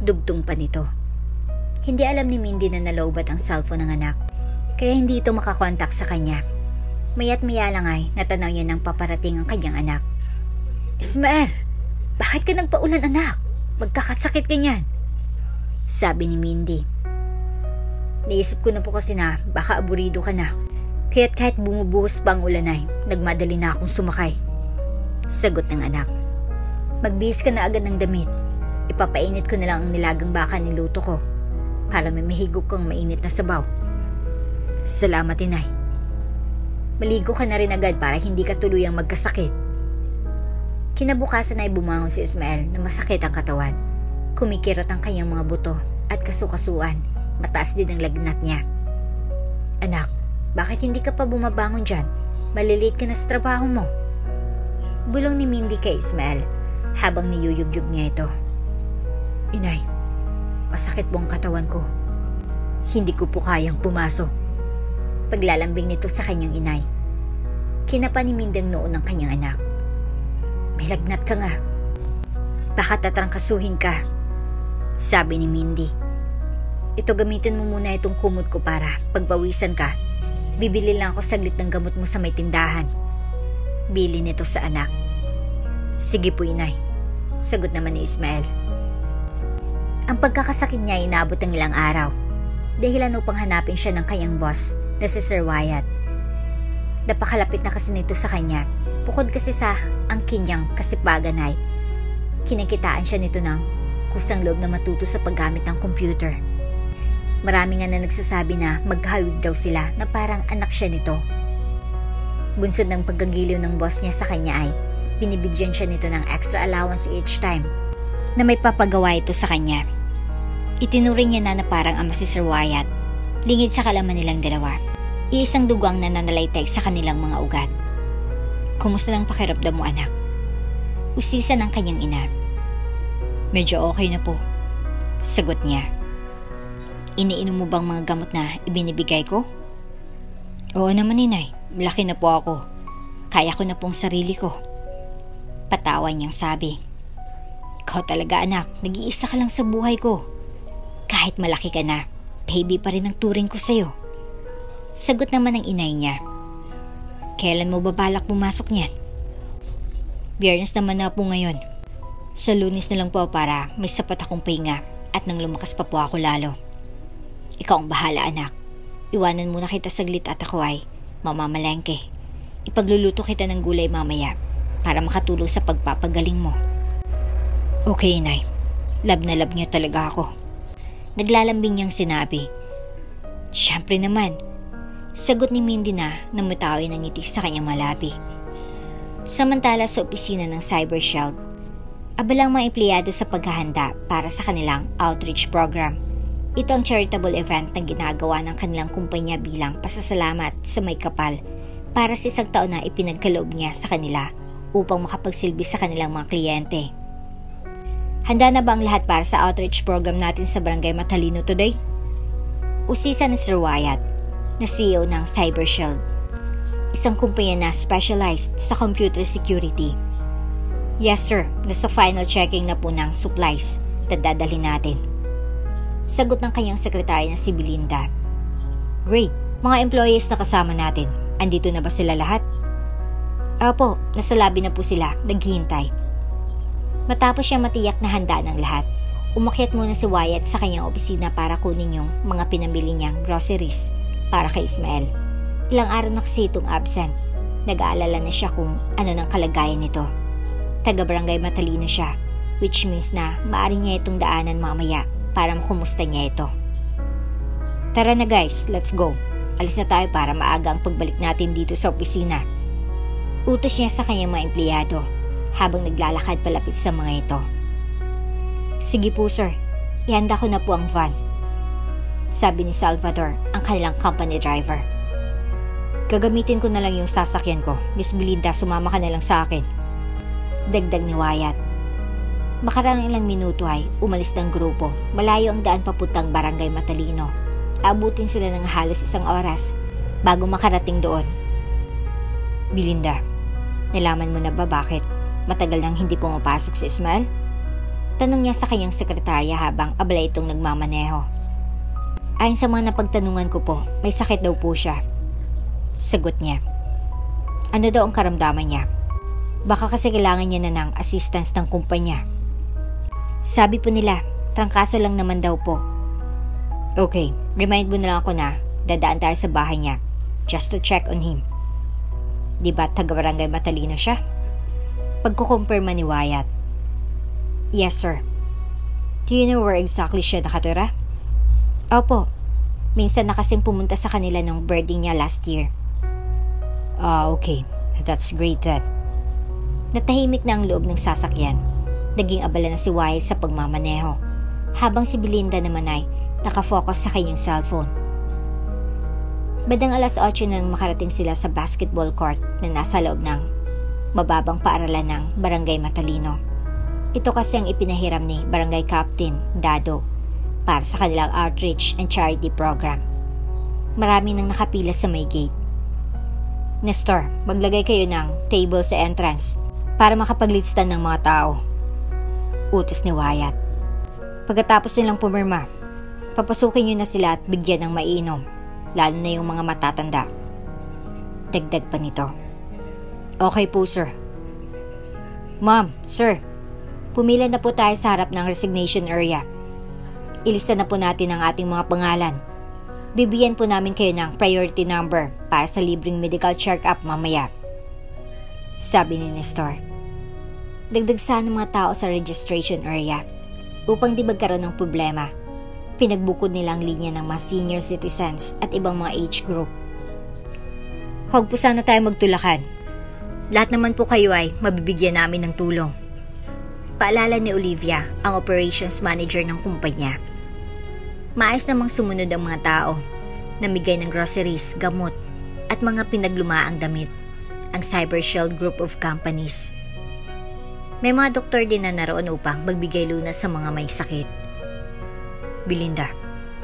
Dugtong pa nito. Hindi alam ni Mindy na nalowbat ang cellphone ng anak, kaya hindi ito makakontak sa kanya. Maya't maya lang ay natanaw niya ng paparating ang kanyang anak. Ismael, bakit ka nagpaulan anak? Magkakasakit ka niyan. Sabi ni Mindy. Naisip ko na po kasi na baka aburido ka na. Kaya't kahit bumubuhos pa ang ulan ay nagmadali na akong sumakay. Sagot ng anak. Magbihis ka na agad ng damit. Ipapainit ko na lang ang nilagang baka niluto ko para may mahigop kang mainit na sabaw. Salamat inay. Maligo ka na rin agad para hindi ka tuluyang magkasakit. Kinabukasan ay bumangon si Ismael na masakit ang katawan. Kumikirot ang kanyang mga buto at kasukasuan. Mataas din ang lagnat niya. Anak, bakit hindi ka pa bumabangon dyan? Malilate ka na sa trabaho mo. Bulong ni Mindy kay Ismael habang niyuyugyug niya ito. Inay, masakit po ang katawan ko. Hindi ko po kayang pumasok. Paglalambing nito sa kanyang inay. Kinapa ni Mindy ang noo ng kanyang anak. May lagnat ka nga. Baka tatrangkasuhin ka. Sabi ni Mindy. Ito, gamitin mo muna itong kumot ko para pagbawisan ka. Bibili lang ako saglit ng gamot mo sa may tindahan. Bili nito sa anak. Sige po inay. Sagot naman ni Ismael. Ang pagkakasakit niya ay inabot ng ilang araw. Dahilan upang hanapin siya ng kanyang boss na si Sir Wyatt. Napakalapit na kasi nito sa kanya. Bukod kasi sa angkin niyang kasipagan ay kinikitaan siya nito ng kusang loob na matuto sa paggamit ng computer. Marami nga na nagsasabi na maghawig daw sila na parang anak siya nito. Bunsod ng pagkagiliw ng boss niya sa kanya ay binibigyan siya nito ng extra allowance each time na may papagawa ito sa kanya. Itinuring niya na parang ama si Sir Wyatt, lingid sa kalaman nilang dalawa. Iisang dugang na nananalaytay sa kanilang mga ugat. Kumusta lang pakiramdam mo anak? Usisa ng kanyang ina. Medyo okay na po. Sagot niya. Iniinom mo bang mga gamot na ibinibigay ko? Oo naman inay, malaki na po ako. Kaya ko na pong sarili ko. Patawa niyang sabi. Ikaw talaga anak, nag-iisa ka lang sa buhay ko. Kahit malaki ka na, baby pa rin ang turing ko sa'yo. Sagot naman ng inay niya. Kailan mo babalak pumasok niyan? Biyernes naman na po ngayon. Sa Lunes na lang po para may sapat akong pahinga at nang lumakas pa po ako lalo. Ikaw ang bahala anak. Iwanan muna kita saglit at ako ay mamamalengke. Ipagluluto kita ng gulay mamaya para makatulong sa pagpapagaling mo. Okay inay. Love na love niya talaga ako. Naglalambing niyang sinabi. Siyempre naman. Sagot ni Mindy na namutawi ng ngiti sa kanyang malabi. Samantala sa opisina ng Cyber Shield, abalang mga empleyado sa paghahanda para sa kanilang outreach program. Ito ang charitable event na ginagawa ng kanilang kumpanya bilang pasasalamat sa may kapal para sa isang taon na ipinagkaloob niya sa kanila upang makapagsilbi sa kanilang mga kliyente. Handa na ba ang lahat para sa outreach program natin sa Barangay Matalino today? Usisa ni Sir Wyatt, na CEO ng Cyber Shield, isang kumpanya na specialized sa computer security. Yes sir, nasa final checking na po ng supplies na dadalhin natin. Sagot ng kanyang sekretary na si Belinda. Great, mga employees na kasama natin, andito na ba sila lahat? Opo, nasa lobby na po sila, naghihintay. Matapos siya matiyak na handa ng lahat, Umakyat muna si Wyatt sa kanyang opisina para kunin yung mga pinamili niyang groceries para kay Ismael. Ilang araw na kasi itong absent. Nag-aalala na siya kung ano ng kalagayan nito. Taga-barangay matalino siya, which means na maaari niya itong daanan mamaya para makumusta niya ito. Tara na guys, let's go. Alis na tayo para maaga ang pagbalik natin dito sa opisina. Utos niya sa kanyang mga empleyado habang naglalakad palapit sa mga ito. Sige po sir, ihanda ko na po ang van, sabi ni Salvador, ang kanilang company driver. Gagamitin ko na lang yung sasakyan ko. Miss Belinda, sumama ka na lang sa akin, dagdag ni Wyatt. Makarang ilang minuto ay umalis ng grupo. Malayo ang daan papuntang barangay Matalino. Abutin sila ng halos 1 oras bago makarating doon. Belinda, nalaman mo na ba bakit matagal nang hindi pumapasok si Ismael? Tanong niya sa kanyang sekretarya habang abala itong nagmamaneho. Ayon sa mga napagtanungan ko po, may sakit daw po siya, sagot niya. Ano daw ang karamdaman niya? Baka kasi kailangan niya na ng assistance ng kumpanya. Sabi po nila, trangkaso lang naman daw po. Okay, remind mo na lang ako na dadaan tayo sa bahay niya just to check on him. Diba taga-barangay Matalino siya? Pagkukumpirma ni Wyatt. Yes sir. Do you know where exactly siya nakatira? Opo. Minsan na kasing pumunta sa kanila nung birthday niya last year. Okay. That's great then. Natahimik na ang loob ng sasakyan. Naging abala na si Wyatt sa pagmamaneho, habang si Belinda naman ay nakafocus sa kanyang cellphone. Bandang 8:00 nang makarating sila sa basketball court na nasa loob ng mababang paaralan ng Barangay Matalino. Ito kasi ang ipinahiram ni Barangay Captain Dado para sa kanilang outreach and charity program. Marami nang nakapila sa may gate. Nestor, maglagay kayo ng table sa entrance para makapaglista ng mga tao, utos ni Wyatt. Pagkatapos nilang pumirma, papasukin niyo na sila at bigyan ng maiinom, lalo na yung mga matatanda, dagdag pa nito. Okay po sir. Ma'am, sir, pumila na po tayo sa harap ng resignation area. Ilista na po natin ang ating mga pangalan. Bibigyan po namin kayo ng priority number para sa libreng medical check-up mamaya, sabi ni Nestor. Dagdag sana ng mga tao sa registration area upang di magkaroon ng problema. Pinagbukod nila ang linya ng mga senior citizens at ibang mga age group. Huwag po sana tayo magtulakan. Lahat naman po kayo ay mabibigyan namin ng tulong, paalala ni Olivia, ang operations manager ng kumpanya. Maayos namang sumunod ang mga tao, namigay ng groceries, gamot, at mga pinaglumaang damit, ang Cyber Shield Group of Companies. May mga doktor din na naroon upang magbigay lunas sa mga may sakit. Belinda,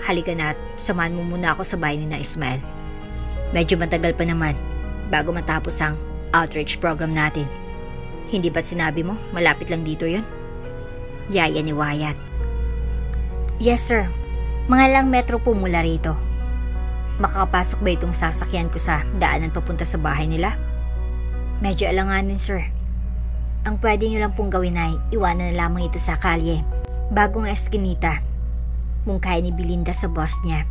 halika na at samahan mo muna ako sa bahay ni na Ismael. Medyo matagal pa naman bago matapos ang outreach program natin. Hindi ba't sinabi mo malapit lang dito yun? Yaya ni Wyatt. Yes sir, mga lang metro po mula rito. Makakapasok ba itong sasakyan ko sa daanan papunta sa bahay nila? Medyo alanganin sir. Ang pwede nyo lang pong gawin ay iwanan na lamang ito sa kalye, bagong eskinita. Mungkay ni Belinda sa boss niya.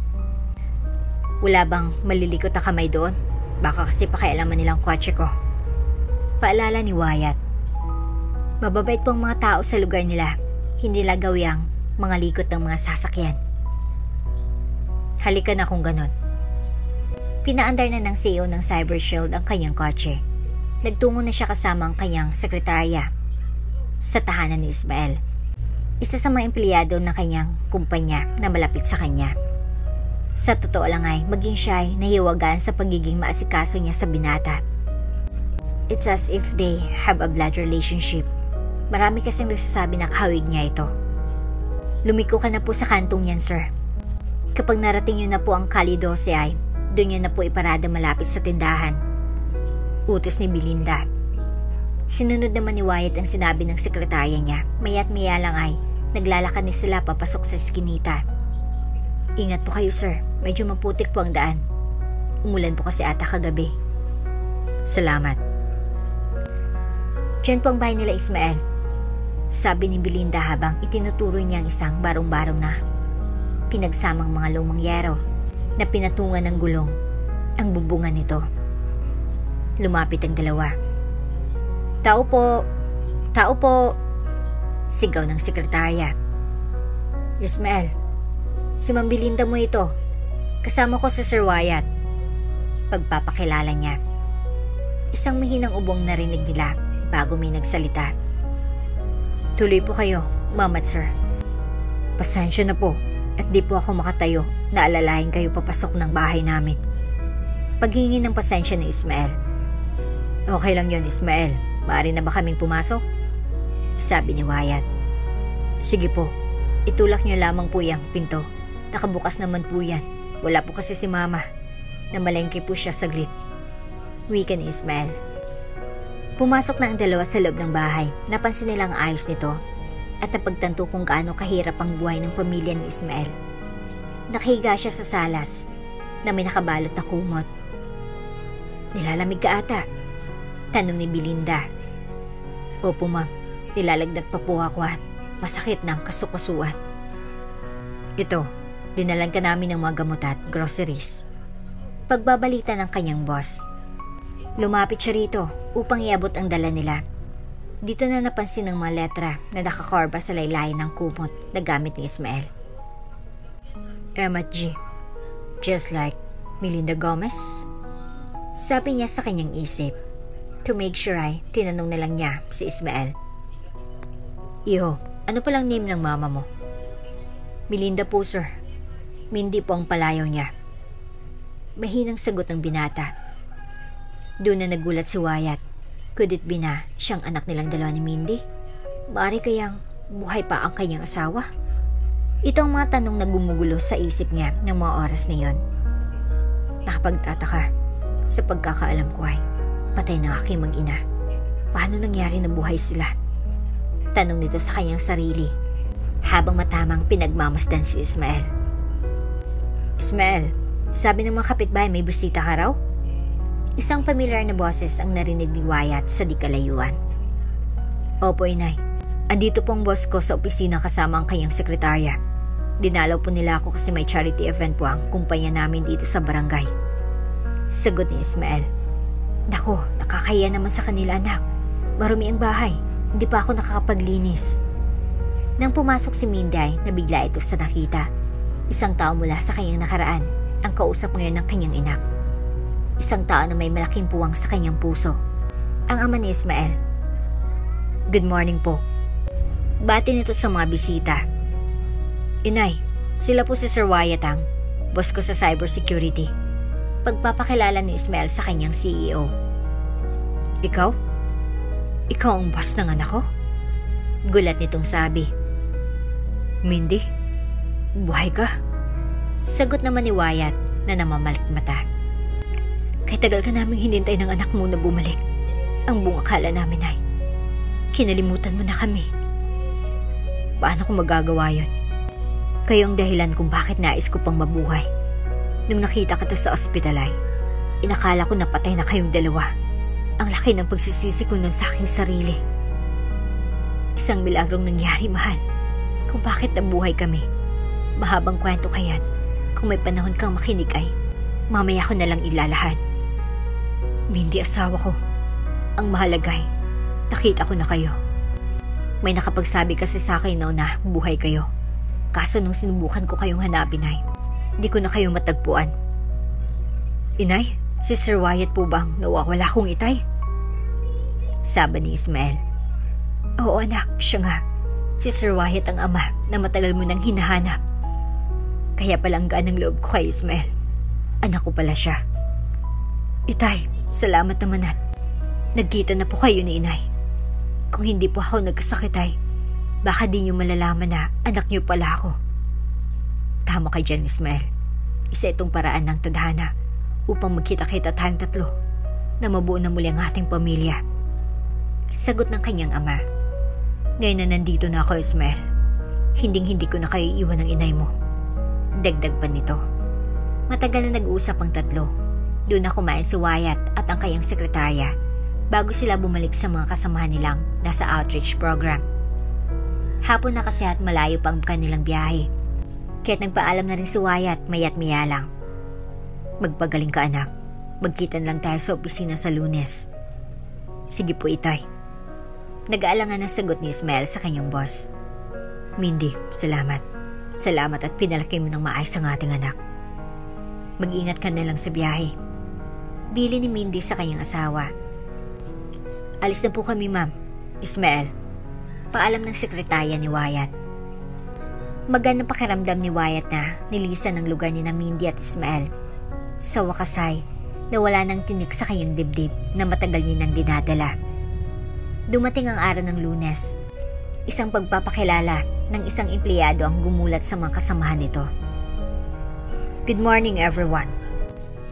Wala bang malilikot na kamay doon? Baka kasi pakialaman nilang kotse ko, paalala ni Wyatt. Mababait pong mga tao sa lugar nila, hindi lagawi ang mga likot ng mga sasakyan. Halika na kung ganon. Pinaandar na ng CEO ng Cyber Shield ang kanyang kotse. Nagtungo na siya kasama ang kanyang sekretarya sa tahanan ni Ismael, isa sa mga empleyado ng kanyang kumpanya na malapit sa kanya. Sa totoo lang ay maging siya ay nahiwagaan sa pagiging maasikaso niya sa binata. It's as if they have a blood relationship. Marami kasing nagsasabi na kahawig niya ito. Lumiko ka na po sa kantong yan, sir. Kapag narating niyo na po ang Kali 12 ay doon niyo na po iparada malapit sa tindahan, utos ni Belinda. Sinunod naman ni Wyatt ang sinabi ng sekretarya niya. Maya't maya lang ay naglalakad ni sila papasok sa eskinita. Ingat po kayo sir, medyo maputik po ang daan. Umulan po kasi ata kagabi. Salamat. Diyan po ang bahay nila Ismael. sabi ni Belinda habang itinuturoy niya ang isang barong-barong na pinagsamang mga lumang yero na pinatungan ng gulong ang bubungan nito. Lumapit ang dalawa. Tao po! Tao po! Sigaw ng sekretarya. Ismael, si Ma'am Belinda mo ito. Kasama ko si Sir Wyatt. Pagpapakilala niya. Isang mahinang ubong narinig nila bago may nagsalita. Tuloy po kayo, Ma'am at Sir. Pasensya na po at di po ako makatayo na alalahin kayo papasok ng bahay namin. Paghingi ng pasensya ni Ismael. Okay lang yon, Ismael. Maaari na ba kaming pumasok? Sabi ni Wyatt. Sige po, itulak niyo lamang po yung pinto. Nakabukas naman po yan. Wala po kasi si Mama. Namalengke po siya saglit. Wika ni Ismael. Pumasok na ang dalawa sa loob ng bahay. Napansin nilang ayos nito at napagtanto kung gaano kahirap ang buhay ng pamilya ni Ismael. Nakahiga siya sa salas na may nakabalot na kumot. Nilalamig ka ata? Tanong ni Belinda. Opo ma'am, nilalagdag pa po ako at masakit na ang kasukasuan. Ito, dinalan ka namin ng mga gamot at groceries. Pagbabalita ng kanyang boss. Lumapit siya rito upang iabot ang dala nila. Dito na napansin ng mga letra na nakakarba sa laylayan ng kumot na gamit ni Ismael. M at G. Just like Melinda Gomez? Sabi niya sa kanyang isip. To make sure ay tinanong na lang niya si Ismael. Iho, ano palang name ng mama mo? Melinda po, sir. Mindy po ang palayaw niya. Mahinang sagot ng binata. Doon na nagulat si Wyatt. Could it be na siyang anak nilang dalawa ni Mindy? Maaari kayang buhay pa ang kanyang asawa? Ito ang mga tanong na gumugulo sa isip niya ng mga oras na yon. Nakapagtataka. Sa pagkakaalam ko ay patay na aking mag-ina. Paano nangyari na buhay sila? Tanong nito sa kanyang sarili habang matamang pinagmamasdan si Ismael. Ismael, sabi ng mga kapitbahay may bisita ka raw? Isang pamilyar na boses ang narinig ni Wyatt sa di kalayuan. Opo, inay. Andito po ang boss ko sa opisina kasama ang kanyang sekretarya. Dinalaw po nila ako kasi may charity event po ang kumpanya namin dito sa barangay. Sagot ni Ismael. Naku, nakakahiya naman sa kanila anak. Marumi ang bahay. Hindi pa ako nakakapaglinis. Nang pumasok si Mindy, nabigla ito sa nakita. Isang tao mula sa kanyang nakaraan ang kausap ngayon ng kanyang inak. Isang tao na may malaking puwang sa kanyang puso. Ang ama ni Ismael. Good morning po. Bati nito sa mga bisita. Inay, sila po si Sir Wyatt ang boss ko sa cybersecurity. Pagpapakilala ni Ismael sa kanyang CEO. Ikaw? Ikaw ang boss ng anak ko? Gulat nitong sabi. Mindy, buhay ka? Sagot naman ni Wyatt na namamalik mata. Kay tagal ka namin hinintay ng anak mo na bumalik. Ang buong akala namin ay kinalimutan mo na kami. Paano ko magagawa yun? Kayo ang dahilan kung bakit nais ko pang mabuhay. Nung nakita kita sa ospital ay inakala ko napatay na kayong dalawa. Ang laki ng pagsisisi ko nun sa aking sarili. Isang milagrong nangyari, mahal. Kung bakit nabuhay kami. Mahabang kwento kayan. Kung may panahon kang makinig ay mamaya ko na lang ilalahad. Mindy, asawa ko. Ang mahalagay, nakita ko na kayo. May nakapagsabi kasi sa akin na buhay kayo. Kaso nung sinubukan ko kayong hanapin ay di ko na kayo matagpuan. Inay, si Sir Wyatt po bang nawawala kong itay? Sabi ni Ismael. Oo anak, siya nga. Si Sir Wyatt ang ama na matagal mo nang hinahanap. Kaya palang gaan ang loob ko kay Ismael. Anak ko pala siya. Itay, salamat naman at nagkita na po kayo ni inay. Kung hindi po ako nagkasakit ay baka di niyo malalaman na anak niyo pala ako. Tama ka dyan, Ismael. Isa itong paraan ng tadhana upang magkita-kita tayong tatlo na mabuo na muli ang ating pamilya. Sagot ng kanyang ama. Ngayon na nandito na ako, Ismael. Hinding-hindi ko na kayo iwan ng inay mo. Dagdag pa nito. Matagal na nag-uusap ang tatlo. Doon na kumain si Wyatt at ang kanyang sekretarya bago sila bumalik sa mga kasamahan nilang nasa outreach program. Hapon na kasi at malayo pa ang kanilang biyahe. Kaya't nagpaalam na rin si Wyatt maya't maya lang. Magpagaling ka anak. Magkita lang tayo sa opisina sa Lunes. Sige po itay. Nag-aalangan ang sagot ni Ismael sa kanyang boss. Mindy, salamat. Salamat at pinalaki mo ng maayos ang ating anak. Mag-ingat ka na lang sa biyahe. Bili ni Mindy sa kanyang asawa. Alis na po kami ma'am. Ismael. Paalam ng sekretarya ni Wyatt. Magandang pakiramdam ni Wyatt na nilisan ang lugar ni na Mindy at Ismael. Sa wakas ay nawala ng tinik sa kanyang dibdib na matagal niya nang dinadala. Dumating ang araw ng Lunes. Isang pagpapakilala ng isang empleyado ang gumulat sa mga kasamahan nito. Good morning everyone.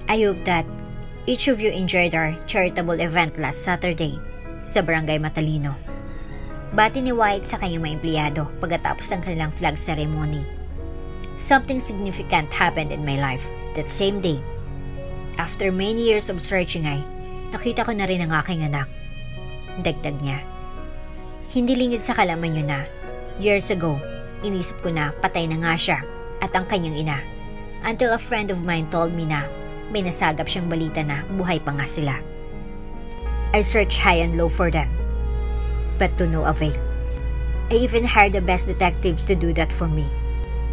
I hope that each of you enjoyed our charitable event last Saturday sa Barangay Matalino. Bati ni Wyatt sa kanyang mga empleyado pagkatapos ng kanilang flag ceremony. Something significant happened in my life that same day. After many years of searching ay nakita ko na rin ang aking anak. Dagdag niya. Hindi lingid sa kalaman niyo na years ago, inisip ko na patay na nga siya at ang kanyang ina. Until a friend of mine told me na may nasagap siyang balita na buhay pa nga sila. I searched high and low for them, but to no avail. I even hired the best detectives to do that for me.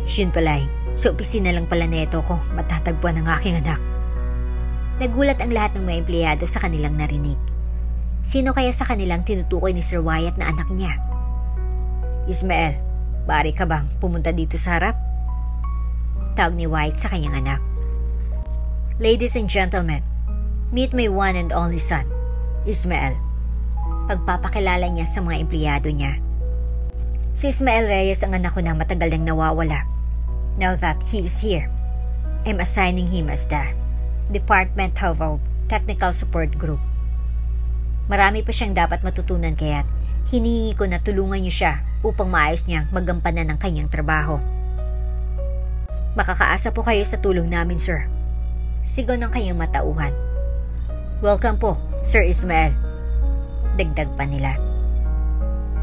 Yun pala sa opisina lang pala neto ko matatagpuan ang aking anak. Nagulat ang lahat ng mga empleyado sa kanilang narinig. Sino kaya sa kanilang tinutukoy ni Sir Wyatt na anak niya? Ismael, bari ka bang pumunta dito sa harap? Tawag ni Wyatt sa kanyang anak. Ladies and gentlemen, meet my one and only son, Ismael. Pagpapakilala niya sa mga empleyado niya. Si Ismael Reyes ang anak ko na matagal nang nawawala. Now that he is here, I'm assigning him as the Department of Technical Support Group. Marami pa siyang dapat matutunan kaya't hinihingi ko na tulungan niyo siya upang maayos niyang magampanan ng kanyang trabaho. Makakaasa po kayo sa tulong namin, sir. Sigaw ng kanyang matauhan. Welcome po, Sir Ismael. Dagdag pa nila.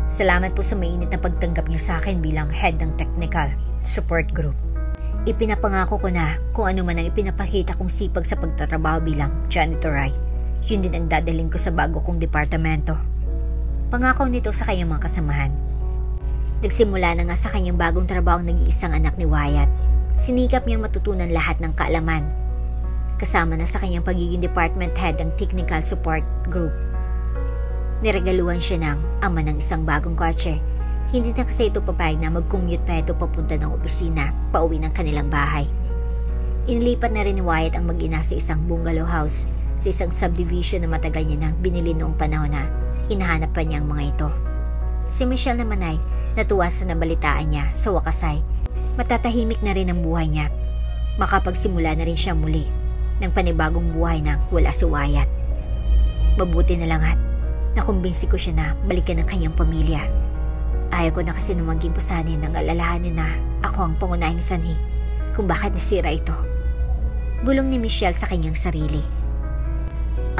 Salamat po sa mainit na pagtanggap niyo sa akin bilang head ng Technical Support Group. Ipinapangako ko na kung ano man ang ipinapakita kong sipag sa pagtatrabaho bilang janitor ay yun din ang dadaling ko sa bago kong departamento. Pangako nito sa kanyang mga kasamahan. Nagsimula na nga sa kanyang bagong trabaho ang nag-iisang anak ni Wyatt. Sinikap niyang matutunan lahat ng kaalaman. Kasama na sa kanyang pagiging department head ng Technical Support Group. Niregaluhan siya ng ama ng isang bagong kotse. Hindi na kasi ito papayag na mag-commute pa ito papunta ng opisina, pauwi ng kanilang bahay. Inilipat na rin ni Wyatt ang mag-ina sa isang bungalow house sa isang subdivision na matagal niya nang binili noong panahon na hinahanap pa niya ang mga ito. Si Michelle naman ay natuwa sa nabalitaan niya sa wakas ay matatahimik na rin ang buhay niya. Makapagsimula na rin siya muli ng panibagong buhay nang wala si Wyatt. Mabuti na lang at nakumbinsi ko siya na balikan ng kanyang pamilya. Ayaw ko na kasi na maging pasanin ng alalahanin na ako ang pangunahing sanhi kung bakit nasira ito. Bulong ni Michelle sa kanyang sarili.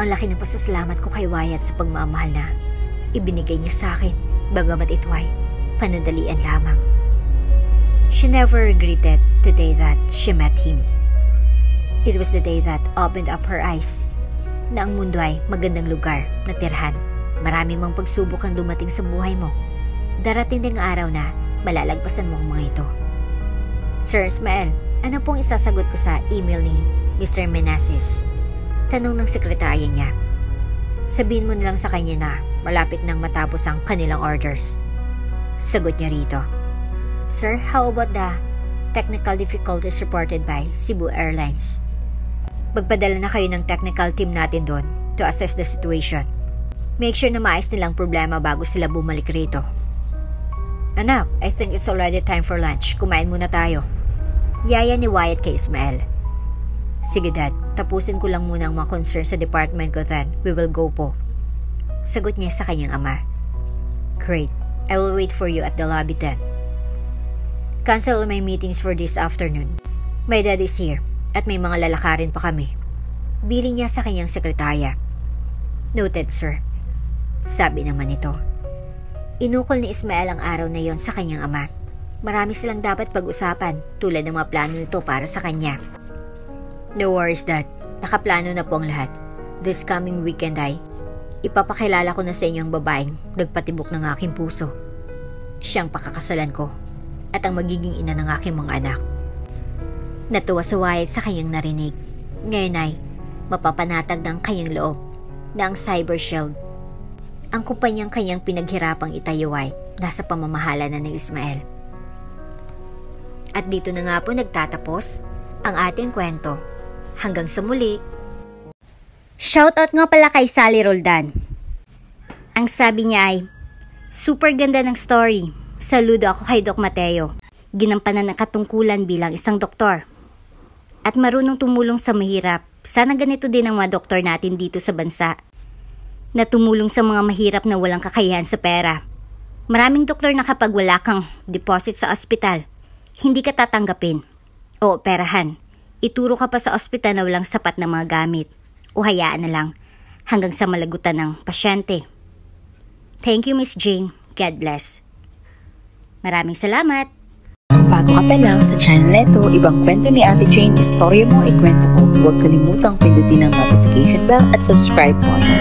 Ang laki ng pasasalamat ko kay Wyatt sa pagmamahal na ibinigay niya sa akin, bagamat ito ay panandalian lamang. She never regretted the day that she met him. It was the day that opened up her eyes na ang mundo ay magandang lugar na tirhan. Marami mang pagsubok ang dumating sa buhay mo. Darating ding araw na malalagpasan mo ang mga ito. Sir Ismael, ano pong isasagot ko sa email ni Mr. Meneses? Tanong ng sekretarya niya. Sabihin mo na lang sa kanya na malapit nang matapos ang kanilang orders. Sagot niya rito. Sir, how about the technical difficulties reported by Cebu Airlines? Magpadala na kayo ng technical team natin doon to assess the situation. Make sure na maayos nilang problema bago sila bumalik rito. Anak, I think it's already time for lunch. Kumain muna tayo. Yaya ni Wyatt kay Ismael. Sige dad, tapusin ko lang muna ang mga concern sa department ko then we will go po. Sagot niya sa kanyang ama. Great, I will wait for you at the lobby then. Cancel all my meetings for this afternoon. My dad is here at may mga lalakarin pa kami. Bili niya sa kanyang sekretarya. Noted sir. Sabi naman ito. Inukol ni Ismael ang araw na yon sa kanyang ama. Marami silang dapat pag-usapan tulad ng mga plano nito para sa kanya. No worries, Dad. Nakaplano na po ang lahat. This coming weekend ay ipapakilala ko na sa inyo ang babaeng nagpatibok ng aking puso. Siyang pakakasalan ko at ang magiging ina ng aking mga anak. Natuwa sa Wyatt sa kanyang narinig. Ngayon ay mapapanatag ng kanyang loob na ang Cyber Shield, ang kumpanyang kanyang pinaghirapang itayo ay nasa pamamahala na ng Ismael. At dito na nga po nagtatapos ang ating kwento. Hanggang sa muli. Shoutout nga pala kay Sally Roldan. Ang sabi niya ay, super ganda ng story. Saludo ako kay Doc Mateo. Ginampanan ng katungkulan bilang isang doktor. At marunong tumulong sa mahirap. Sana ganito din ang mga doktor natin dito sa bansa. Na tumulong sa mga mahirap na walang kakayahan sa pera. Maraming doktor na kapag wala kang deposit sa ospital, hindi ka tatanggapin o operahan. Ituro ka pa sa ospital na walang sapat na mga gamit o hayaan na lang hanggang sa malagutan ng pasyente. Thank you, Miss Jane. God bless. Maraming salamat. Kung bago ka pa lang sa channel neto, ibang kwento ni Ate Jane, istorya mo, ikwento ko. Huwag kalimutang pindutin ang notification bell at subscribe button.